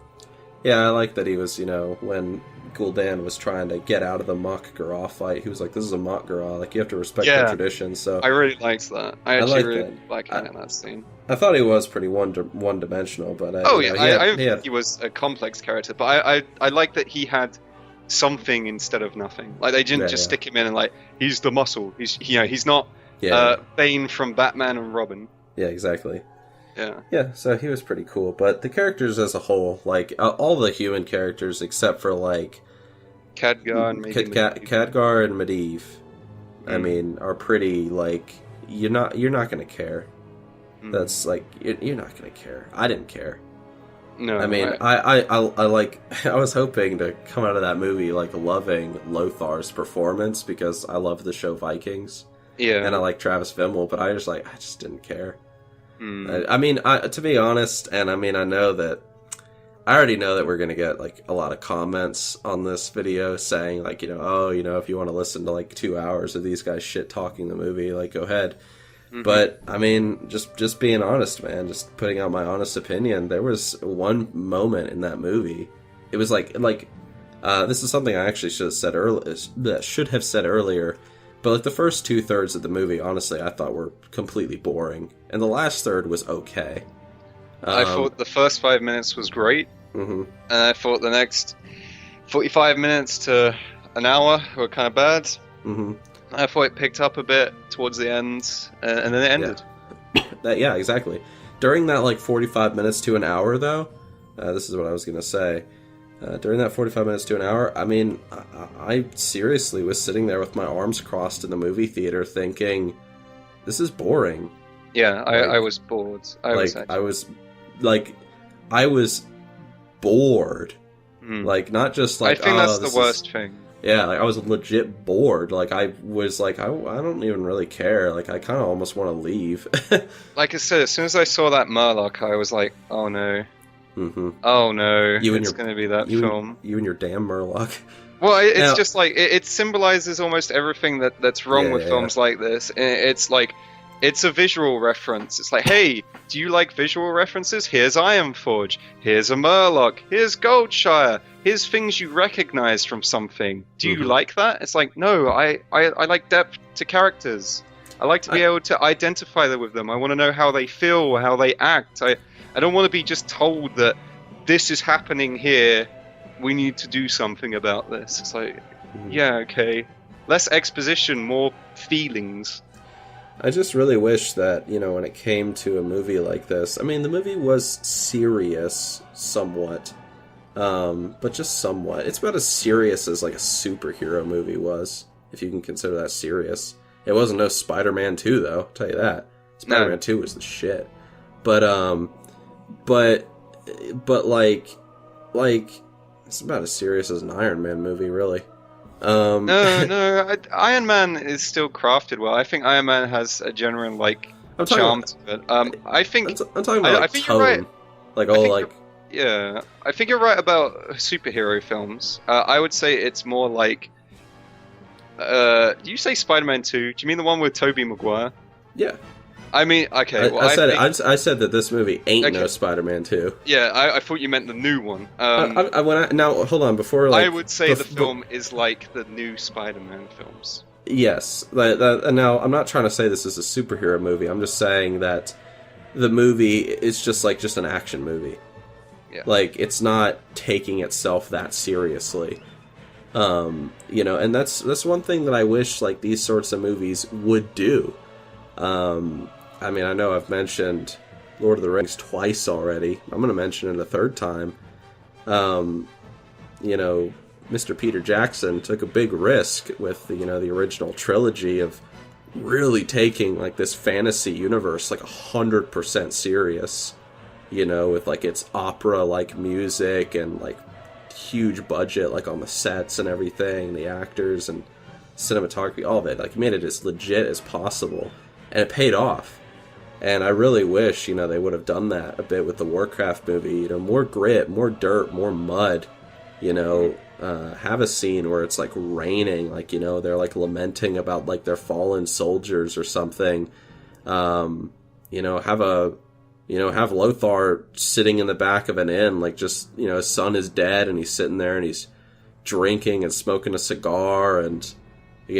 Yeah, I like that he was, when Gul'dan was trying to get out of the Mock Garah fight, he was like, this is a Mock Garah, like, you have to respect the tradition, so... I really liked that. I actually really liked him in that scene. I thought he was pretty one-dimensional, but... I don't think he was a complex character, but I like that he had something instead of nothing. Like they didn't just stick him in and like he's the muscle. He's not Bane from Batman and Robin. Yeah, exactly. Yeah. Yeah, so he was pretty cool, but the characters as a whole, like all the human characters except for like Khadgar and Khadgar and Medivh, I mean, are pretty like you're not gonna care. That's like you're not gonna care. I didn't care. No, I mean, I like. I was hoping to come out of that movie like loving Lothar's performance because I love the show Vikings. Yeah, and I like Travis Fimmel, but I just didn't care. I mean, to be honest, and I mean, I already know that we're gonna get like a lot of comments on this video saying like, if you want to listen to like 2 hours of these guys shit talking the movie, like go ahead. But I mean, just being honest, man, just putting out my honest opinion. There was one moment in that movie. It was like this is something I actually should have said earlier. But like the first 2/3 of the movie, honestly, I thought were completely boring, and the last third was okay. I thought the first 5 minutes was great, and I thought the next 45 minutes to an hour were kind of bad. I thought it picked up a bit towards the end, and then it ended. Yeah, exactly. During that like 45 minutes to an hour, though, this is what I was gonna say. During that 45 minutes to an hour, I mean, I seriously was sitting there with my arms crossed in the movie theater thinking, this is boring. Yeah, I was bored. I was bored. Like, not just like, I think that's the worst thing. Yeah, like, I was legit bored. Like, I was like, I don't even really care. Like, I kind of almost want to leave. Like I said, as soon as I saw that Murloc, I was like, oh no. Oh no, it's going to be that film. You and your damn Murloc. Well, it's just like, it symbolizes almost everything that's wrong with films like this. It's like, it's a visual reference. It's like, hey, do you like visual references? Here's Ironforge. Here's a Murloc. Here's Goldshire. Here's things you recognize from something. Do you like that? It's like, no, I like depth to characters. I like to be able to identify with them. I want to know how they feel, how they act. I don't want to be just told that this is happening here. We need to do something about this. It's like, yeah, okay. Less exposition, more feelings. I just really wish that, when it came to a movie like this, I mean, the movie was serious somewhat, but just somewhat. It's about as serious as, like, a superhero movie was, if you can consider that serious. It wasn't no Spider-Man 2, though, I'll tell you that. Spider-Man 2 was the shit. But like, it's about as serious as an Iron Man movie, really. No, Iron Man is still crafted well. I think Iron Man has a genuine charm to it. I think I'm talking about tone. You're right. Yeah, I think you're right about superhero films. I would say it's more like. Do you say Spider-Man 2? Do you mean the one with Tobey Maguire? Yeah. I mean, okay. Well, I said that this movie ain't no Spider-Man 2. Yeah, I thought you meant the new one. Now, hold on. Before I would say the film is like the new Spider-Man films. Yes. Now, I'm not trying to say this is a superhero movie. I'm just saying that the movie is just an action movie. Yeah. Like, it's not taking itself that seriously. And that's one thing that I wish like these sorts of movies would do. I mean, I know I've mentioned Lord of the Rings twice already. I'm going to mention it a third time. Mr. Peter Jackson took a big risk with the original trilogy of really taking like this fantasy universe like 100% serious. With like its opera like music and like huge budget like on the sets and everything, the actors and cinematography, all of it. Like made it as legit as possible. And it paid off. And I really wish, they would have done that a bit with the Warcraft movie. More grit, more dirt, more mud. Have a scene where it's like raining, like, they're like lamenting about like their fallen soldiers or something. Have Lothar sitting in the back of an inn, like just, his son is dead and he's sitting there and he's drinking and smoking a cigar and...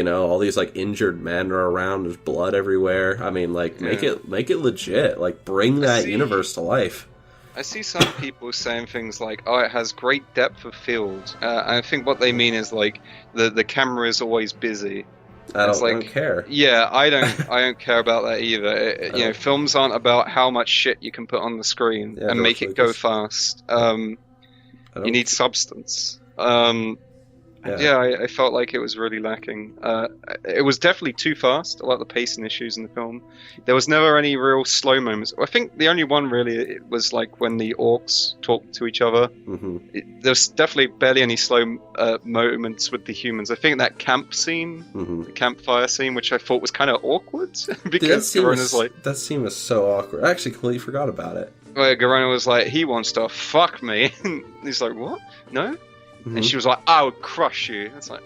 all these like injured men are around. There's blood everywhere. I mean, like make it legit. Like bring that universe to life. I see some people saying things like, "Oh, it has great depth of field." I think what they mean is like the camera is always busy. I don't care. Yeah, I don't care about that either. Films aren't about how much shit you can put on the screen and make it go fast. You need substance. I felt like it was really lacking. It was definitely too fast. A lot of the pacing issues in the film. There was never any real slow moments. I think the only one really was like when the orcs talked to each other. Mm-hmm. There's definitely barely any slow moments with the humans. I think that camp scene, the campfire scene, which I thought was kind of awkward because that scene was so awkward. I actually completely forgot about it. Where Garona was like, "He wants to fuck me," and he's like, "What? No." Mm-hmm. And she was like, "I would crush you." It's like,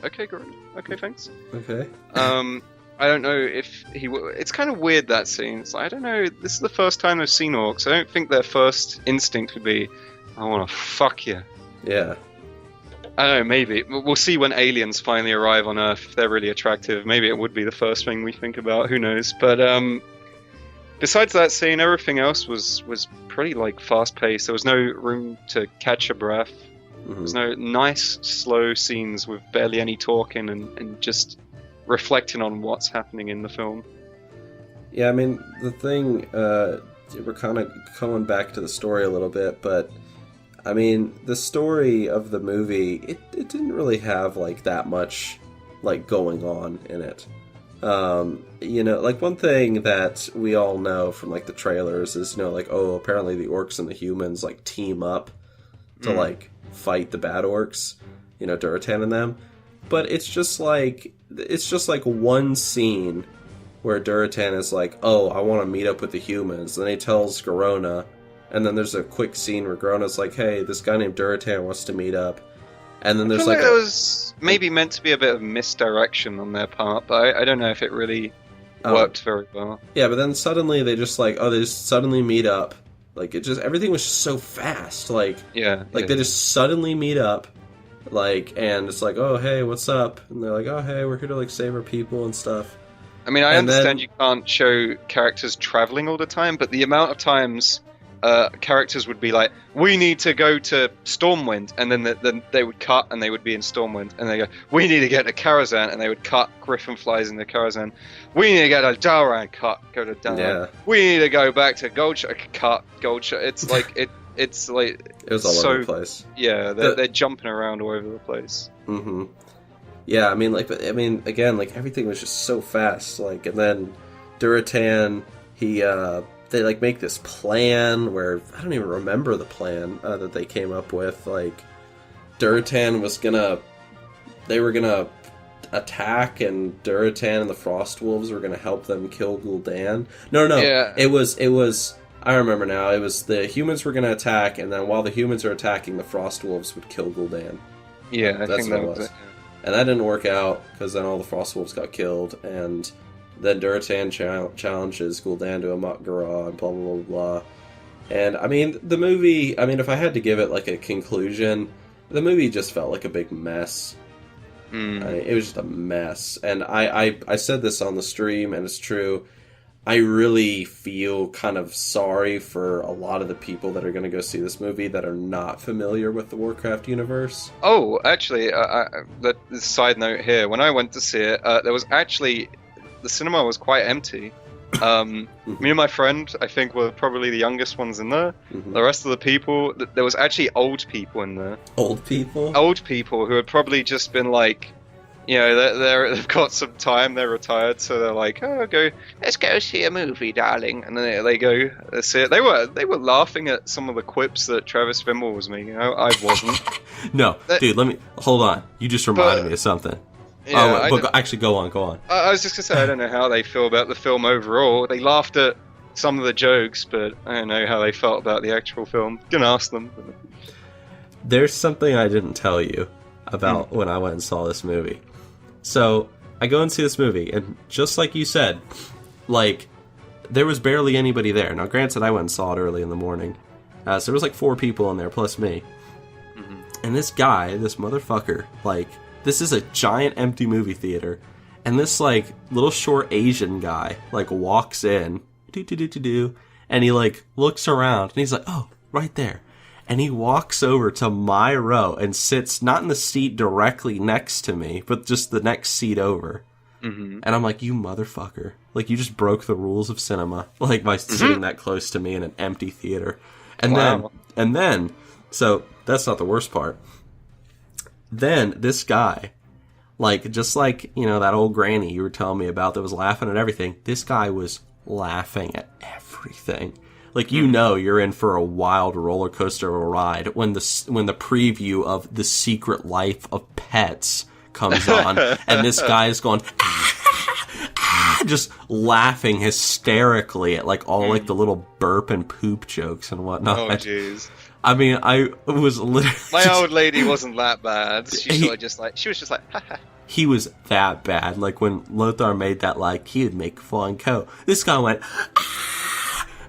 okay, great. Okay, thanks. Okay. I don't know if it's kind of weird, that scene. It's like, I don't know, this is the first time I've seen orcs. I don't think their first instinct would be, "I want to fuck you." Yeah. I don't know, maybe. We'll see when aliens finally arrive on Earth, if they're really attractive. Maybe it would be the first thing we think about, who knows. But, besides that scene, everything else was pretty, like, fast-paced. There was no room to catch a breath. There's no nice, slow scenes with barely any talking and just reflecting on what's happening in the film. Yeah, I mean, the thing, we're kind of coming back to the story a little bit, but, I mean, the story of the movie, it didn't really have, like, that much, like, going on in it. Like, one thing that we all know from, like, the trailers is, like, oh, apparently the orcs and the humans, like, team up to, like, fight the bad orcs, Durotan and them. But it's just like one scene where Durotan is like, "Oh, I want to meet up with the humans." Then he tells Garona, and then there's a quick scene where Garona's like, "Hey, this guy named Durotan wants to meet up." And then there's like it was maybe meant to be a bit of misdirection on their part, but I don't know if it really worked very well. Yeah, but then suddenly they just suddenly meet up. Like, everything was just so fast. They just suddenly meet up, and it's like, "Oh, hey, what's up?" And they're like, "Oh, hey, we're here to, like, save our people and stuff." I mean, I understand you can't show characters traveling all the time, but the amount of times characters would be like, "We need to go to Stormwind," and then they would cut and they would be in Stormwind, and they go, "We need to get to Karazhan," and they would cut. Griffin flies into Karazhan. "We need to get to Dalran," cut. Go to Dalran. Yeah. "We need to go back to Goldshire," cut. Goldshire. It's like It's like it was all over the place. Yeah, they're jumping around all over the place. Mm-hmm. Yeah, I mean, again, like, everything was just so fast. Like, and then Durotan, they, like, make this plan where, I don't even remember the plan that they came up with. Like, Durotan they were gonna attack, and Durotan and the Frostwolves were gonna help them kill Gul'dan. No. Yeah. It was, I remember now, it was the humans were gonna attack, and then while the humans are attacking, the Frostwolves would kill Gul'dan. Yeah, I think that was it. And that didn't work out, because then all the Frostwolves got killed, and then Durotan challenges Gul'dan to a Mot Gura, and blah, blah, blah, blah. And, I mean, the movie, if I had to give it, like, a conclusion, the movie just felt like a big mess. It was just a mess. And I said this on the stream, and it's true. I really feel kind of sorry for a lot of the people that are going to go see this movie that are not familiar with the Warcraft universe. Oh, actually, the side note here, when I went to see it, there was actually, the cinema was quite empty. Me and my friend, I think, were probably the youngest ones in there. Mm-hmm. The rest of the people, there was actually old people in there. Old people? Old people who had probably just been like, they've got some time, they're retired, so they're like, "Oh, let's go see a movie, darling." And then they go see it. They were laughing at some of the quips that Travis Fimmel was making. I wasn't. No, dude, hold on. You just reminded me of something. Yeah, actually, go on. I was just going to say, I don't know how they feel about the film overall. They laughed at some of the jokes, but I don't know how they felt about the actual film. You can ask them. There's something I didn't tell you about when I went and saw this movie. So, I go and see this movie, and just like you said, like, there was barely anybody there. Now, granted, I went and saw it early in the morning. So there was like 4 people in there, plus me. Mm-hmm. And this guy, this motherfucker, like, this is a giant empty movie theater, and this, like, little short Asian guy, like, walks in, And he, like, looks around, and he's like, oh, right there. And he walks over to my row and sits not in the seat directly next to me, but just the next seat over. Mm-hmm. And I'm like, you motherfucker. Like, you just broke the rules of cinema, like, by sitting that close to me in an empty theater. And then, so that's not the worst part. Then this guy, like, just like, you know, that old granny you were telling me about that was laughing at everything, this guy was laughing at everything. Like, you know you're in for a wild roller coaster of a ride when the preview of The Secret Life of Pets comes on, and this guy is going, just laughing hysterically at, like, all, like, the little burp and poop jokes and whatnot. Oh, jeez. I mean, I was literally... My old lady wasn't that bad. She was just like, haha. He was that bad. Like, when Lothar made that, like, he would make fun co. This guy went,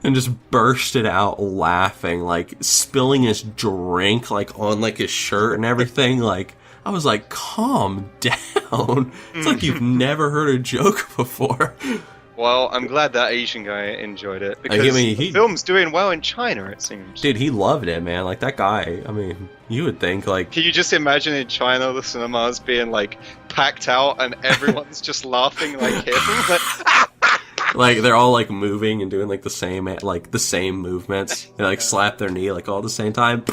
and just bursted out laughing, like, spilling his drink, like, on, like, his shirt and everything. Like, I was like, calm down. It's like you've never heard a joke before. Well, I'm glad that Asian guy enjoyed it, because the film's doing well in China, it seems. Dude, he loved it, man. Like, that guy, I mean, you would think, like... Can you just imagine in China the cinemas being, like, packed out and everyone's just laughing like him? Like, they're all, like, moving and doing, like, the same movements. They, like, slap their knee, like, all at the same time.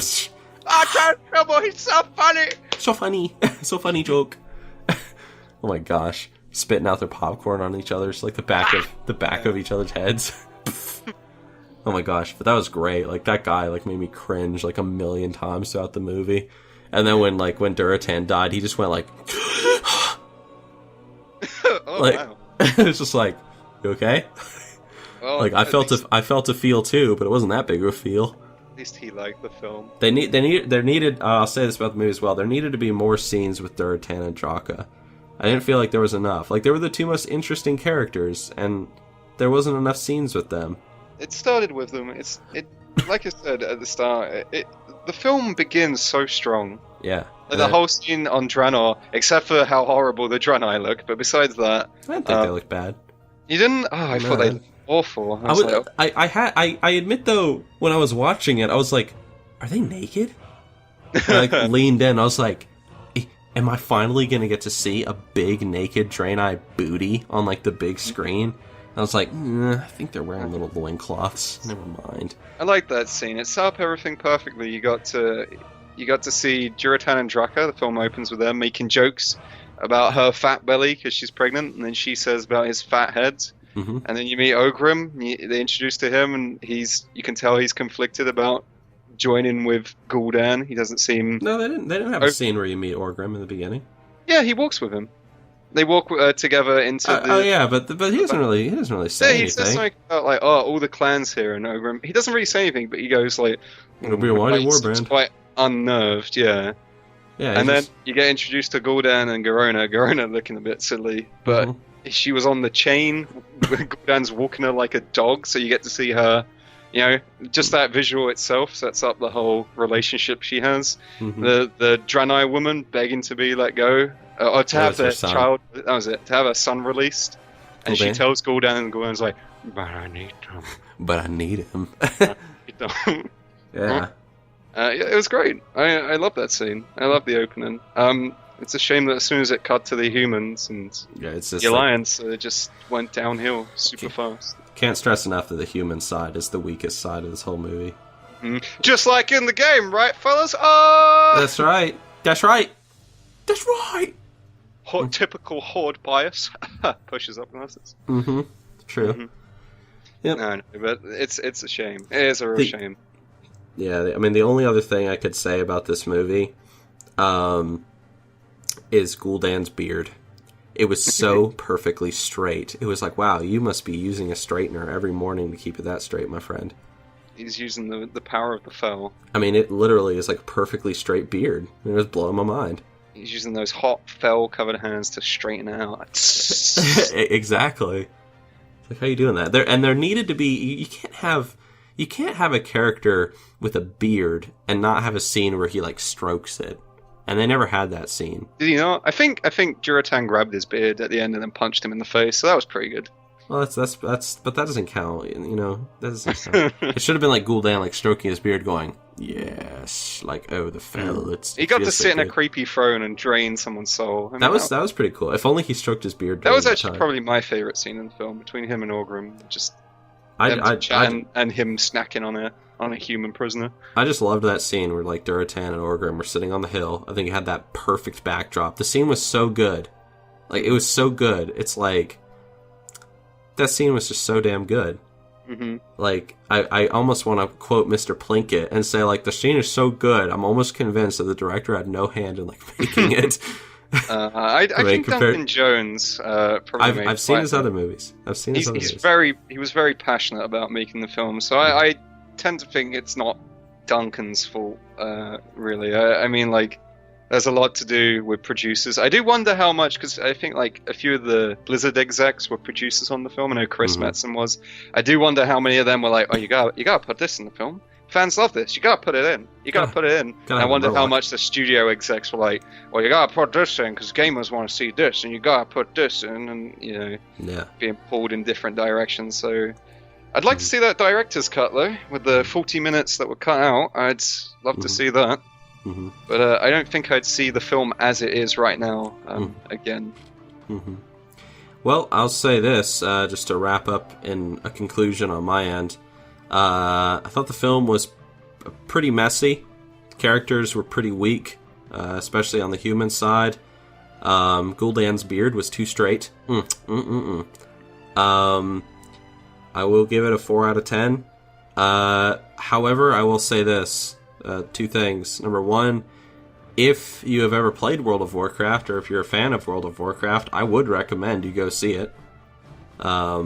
Oh, trouble, he's so funny! So funny. So funny joke. Oh my gosh. Spitting out their popcorn on each other's, like, the back of each other's heads. Oh my gosh, but that was great. Like, that guy, like, made me cringe, like, 1,000,000 times throughout the movie. And then when Duratan died, he just went like... Oh, like, wow. It's just like, you okay? Well, like, I felt a feel too, but it wasn't that big of a feel. At least he liked the film. There needed, I'll say this about the movie as well, there needed to be more scenes with Duratan and Draka. I didn't feel like there was enough. Like, they were the two most interesting characters, and there wasn't enough scenes with them. It started with them. Like I said at the start, the film begins so strong. Yeah. Like, the whole scene on Draenor, except for how horrible the Draenei look, but besides that... I didn't think they looked bad. You didn't? Oh, I thought they looked awful. I admit, though, when I was watching it, I was like, are they naked? I, like, leaned in, I was like... Am I finally going to get to see a big naked Draenei booty on, like, the big screen? I was like, I think they're wearing little loincloths. Never mind. I like that scene. It set up everything perfectly. You got to see Duratan and Draka. The film opens with them making jokes about her fat belly because she's pregnant, and then she says about his fat head. Mm-hmm. And then you meet Ogrim. They introduce to him, and you can tell he's conflicted about joining with Gul'dan. He doesn't seem... No, they didn't have a scene where you meet Ogrim in the beginning. Yeah, he walks with him. They walk together into the... Oh yeah, but he doesn't really say anything. He says something about, like, all the clans here and Ogrim. He doesn't really say anything, but he goes like... It'll be a whiny warband. Quite unnerved, yeah. Yeah. And then you get introduced to Gul'dan and Garona. Garona looking a bit silly, but she was on the chain. Gul'dan's walking her like a dog, so you get to see her... You know, just that visual itself sets up the whole relationship she has. Mm-hmm. The Draenei woman begging to be let go, or to have their child. That was it. To have her son released, and she tells Gul'dan, and Gul'dan's like, "But I need him. But I need him." Yeah. It was great. I love that scene. I love the opening. It's a shame that as soon as it cut to the humans and the Alliance, it just went downhill super fast. Can't stress enough that the human side is the weakest side of this whole movie. Just like in the game, right, fellas? Oh! That's right. That's right. That's right. Typical Horde bias. Pushes up glasses. Mm-hmm. True. Mm-hmm. Yep. No, but it's a shame. It is a real shame. Yeah, I mean, the only other thing I could say about this movie is Gul'dan's beard. It was so perfectly straight. It was like, wow, you must be using a straightener every morning to keep it that straight, my friend. He's using the power of the fel. I mean, it literally is like a perfectly straight beard. It was blowing my mind. He's using those hot fel-covered hands to straighten it out. Exactly. Like, how are you doing that? There needed to be... You can't have a character with a beard and not have a scene where he, like, strokes it. And they never had that scene. Did he not? I think Duratan grabbed his beard at the end and then punched him in the face, so that was pretty good. Well, that's but that doesn't count. You know, that doesn't count. It should have been like Gul'dan, like stroking his beard, going, "Yes," like, "Oh, the fell." He got to sit in a creepy throne and drain someone's soul. I mean, that was pretty cool. If only he stroked his beard. That was actually probably my favorite scene in the film, between him and Orgrim. Just and him snacking on a human prisoner. I just loved that scene where like Durotan and Orgrim were sitting on the hill. I think it had that perfect backdrop. The scene was so good. Like, it was so good. It's like, that scene was just so damn good. Mm-hmm. Like, I almost want to quote Mr. Plinkett and say, like, the scene is so good, I'm almost convinced that the director had no hand in, like, making it. I think Duncan Jones probably I've seen his other movies. He was very passionate about making the film, so I tend to think it's not Duncan's fault, really. I mean, like, there's a lot to do with producers. I do wonder how much, because I think like a few of the Blizzard execs were producers on the film. I know Chris Metzen was. I do wonder how many of them were like, "Oh, you gotta put this in the film. Fans love this. You gotta put it in. You gotta put it in." And I wonder how much the studio execs were like, "Well, you gotta put this in because gamers want to see this, and you gotta put this in," and you know, being pulled in different directions. So, I'd like to see that director's cut though, with the 40 minutes that were cut out. I'd love to see that. Mm-hmm. But I don't think I'd see the film as it is right now again. Mm-hmm. Well, I'll say this, just to wrap up in a conclusion on my end. I thought the film was pretty messy. Characters were pretty weak, especially on the human side. Gul'dan's beard was too straight. I will give it a 4 out of 10. However, I will say this. Two things. Number one, if you have ever played World of Warcraft, or if you're a fan of World of Warcraft, I would recommend you go see it. I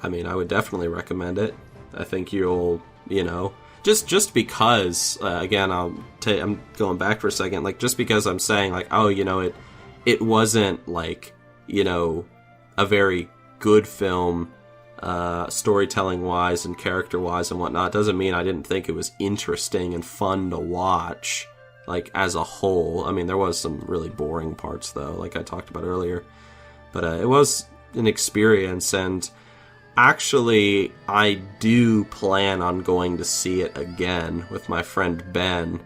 mean, I would definitely recommend it. I think you'll, you know, just because, again, I'm going back for a second, like, just because I'm saying, like, oh, you know, it wasn't, like, you know, a very good film, storytelling wise and character wise and whatnot, doesn't mean I didn't think it was interesting and fun to watch, like, as a whole. I mean, there was some really boring parts though, like I talked about earlier, but it was an experience, and actually I do plan on going to see it again with my friend Ben.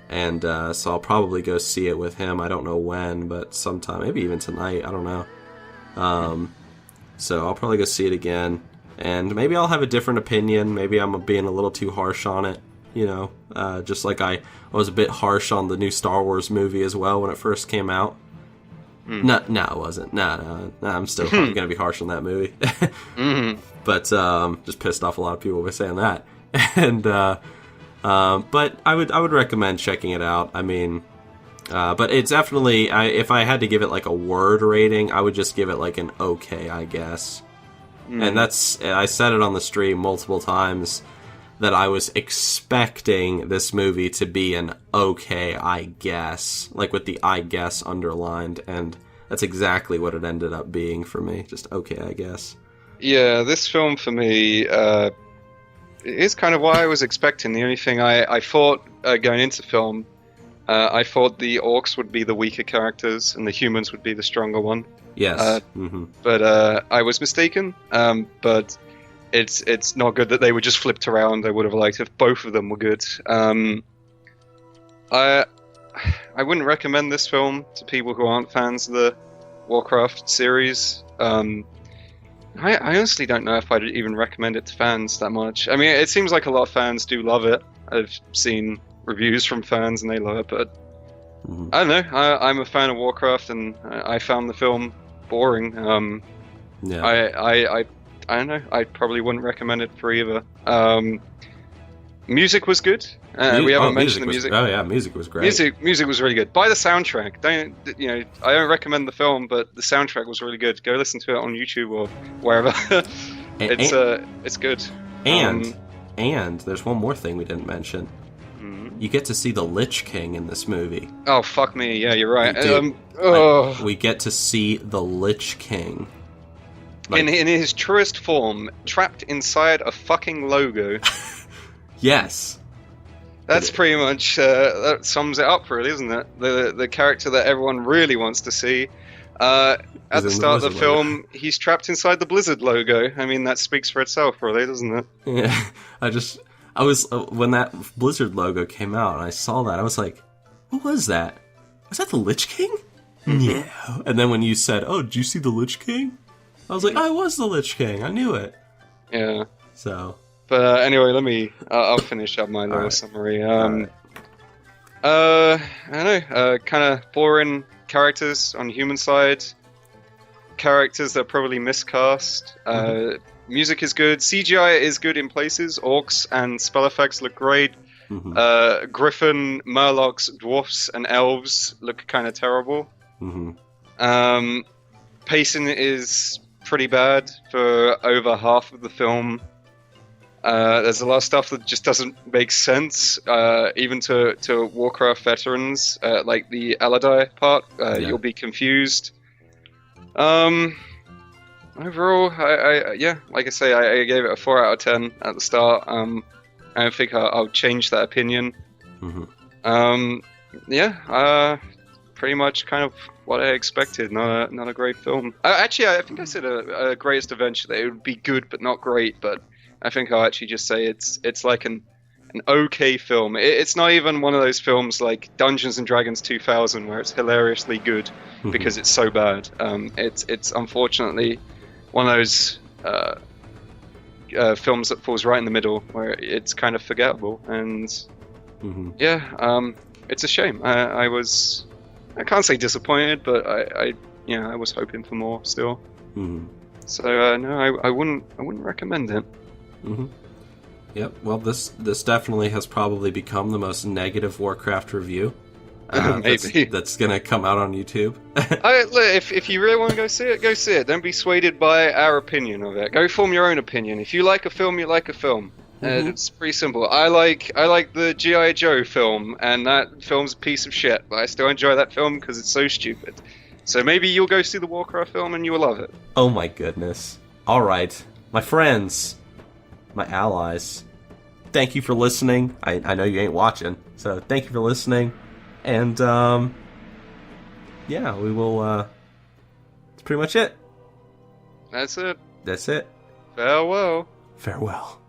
And so I'll probably go see it with him. I don't know when, but sometime, maybe even tonight, I don't know. So I'll probably go see it again, and maybe I'll have a different opinion. Maybe I'm being a little too harsh on it, you know, just like I was a bit harsh on the new Star Wars movie as well when it first came out. No, it wasn't. No, I'm still going to be harsh on that movie. But just pissed off a lot of people by saying that. And but I would recommend checking it out. I mean, but it's definitely, if I had to give it like a word rating, I would just give it like an okay, I guess. And I said it on the stream multiple times that I was expecting this movie to be an okay, I guess, like with the I guess underlined, and that's exactly what it ended up being for me. Just okay, I guess. Yeah, this film for me is kind of what I was expecting. The only thing I thought going into film, I thought the orcs would be the weaker characters and the humans would be the stronger one. Yes. But I was mistaken. But it's not good that they were just flipped around. I would have liked if both of them were good. I wouldn't recommend this film to people who aren't fans of the Warcraft series. I honestly don't know if I'd even recommend it to fans that much. I mean, it seems like a lot of fans do love it. I've seen reviews from fans and they love it, but I don't know. I'm a fan of Warcraft, and I found the film boring. Yeah. I don't know. I probably wouldn't recommend it for either. Music was good. We haven't mentioned the music. Oh yeah, music was great. Music was really good. Buy the soundtrack. I don't recommend the film, but the soundtrack was really good. Go listen to it on YouTube or wherever. It's good. And there's one more thing we didn't mention. You get to see the Lich King in this movie. Oh fuck me! Yeah, you're right. We get to see the Lich King. In his truest form, trapped inside a fucking logo. Yes. That's pretty much, that sums it up really, isn't it? The character that everyone really wants to see. at the start of the film, he's trapped inside the Blizzard logo. I mean, that speaks for itself, really, doesn't it? Yeah, I was when that Blizzard logo came out and I saw that, I was like, what was that? Was that the Lich King? Yeah. And then when you said, oh, did you see the Lich King? I was like, I was the Lich King. I knew it. Yeah. So. But anyway, I'll finish up my little summary. I don't know, kind of boring characters on human side. Characters that are probably miscast. Music is good. CGI is good in places. Orcs and spell effects look great. Griffin, Murlocs, dwarfs, and elves look kind of terrible. Pacing is pretty bad for over half of the film. There's a lot of stuff that just doesn't make sense, even to Warcraft veterans, like the Aladai part. You'll be confused. Overall, I like I say, I gave it a 4 out of 10 at the start. I don't think I'll change that opinion. Pretty much kind of what I expected. Not a great film. Actually, I think I said a Greatest Adventure that it would be good but not great. But I think I'll actually just say it's like an okay film. It's not even one of those films like Dungeons and Dragons 2000 where it's hilariously good because it's so bad. It's unfortunately one of those films that falls right in the middle where it's kind of forgettable. And it's a shame. I can't say disappointed, but I was hoping for more still. So no, I wouldn't recommend it. Yep. Well, this definitely has probably become the most negative Warcraft review. That's gonna come out on YouTube. If you really want to go see it, go see it. Don't be swayed by our opinion of it. Go form your own opinion. If you like a film, you like a film. It's pretty simple. I like the G.I. Joe film, and that film's a piece of shit, but I still enjoy that film because it's so stupid. So maybe you'll go see the Warcraft film and you'll love it. Oh my goodness. Alright. My friends, my allies, thank you for listening. I know you ain't watching, so thank you for listening. And, we will, that's pretty much it. That's it. That's it. Farewell. Farewell.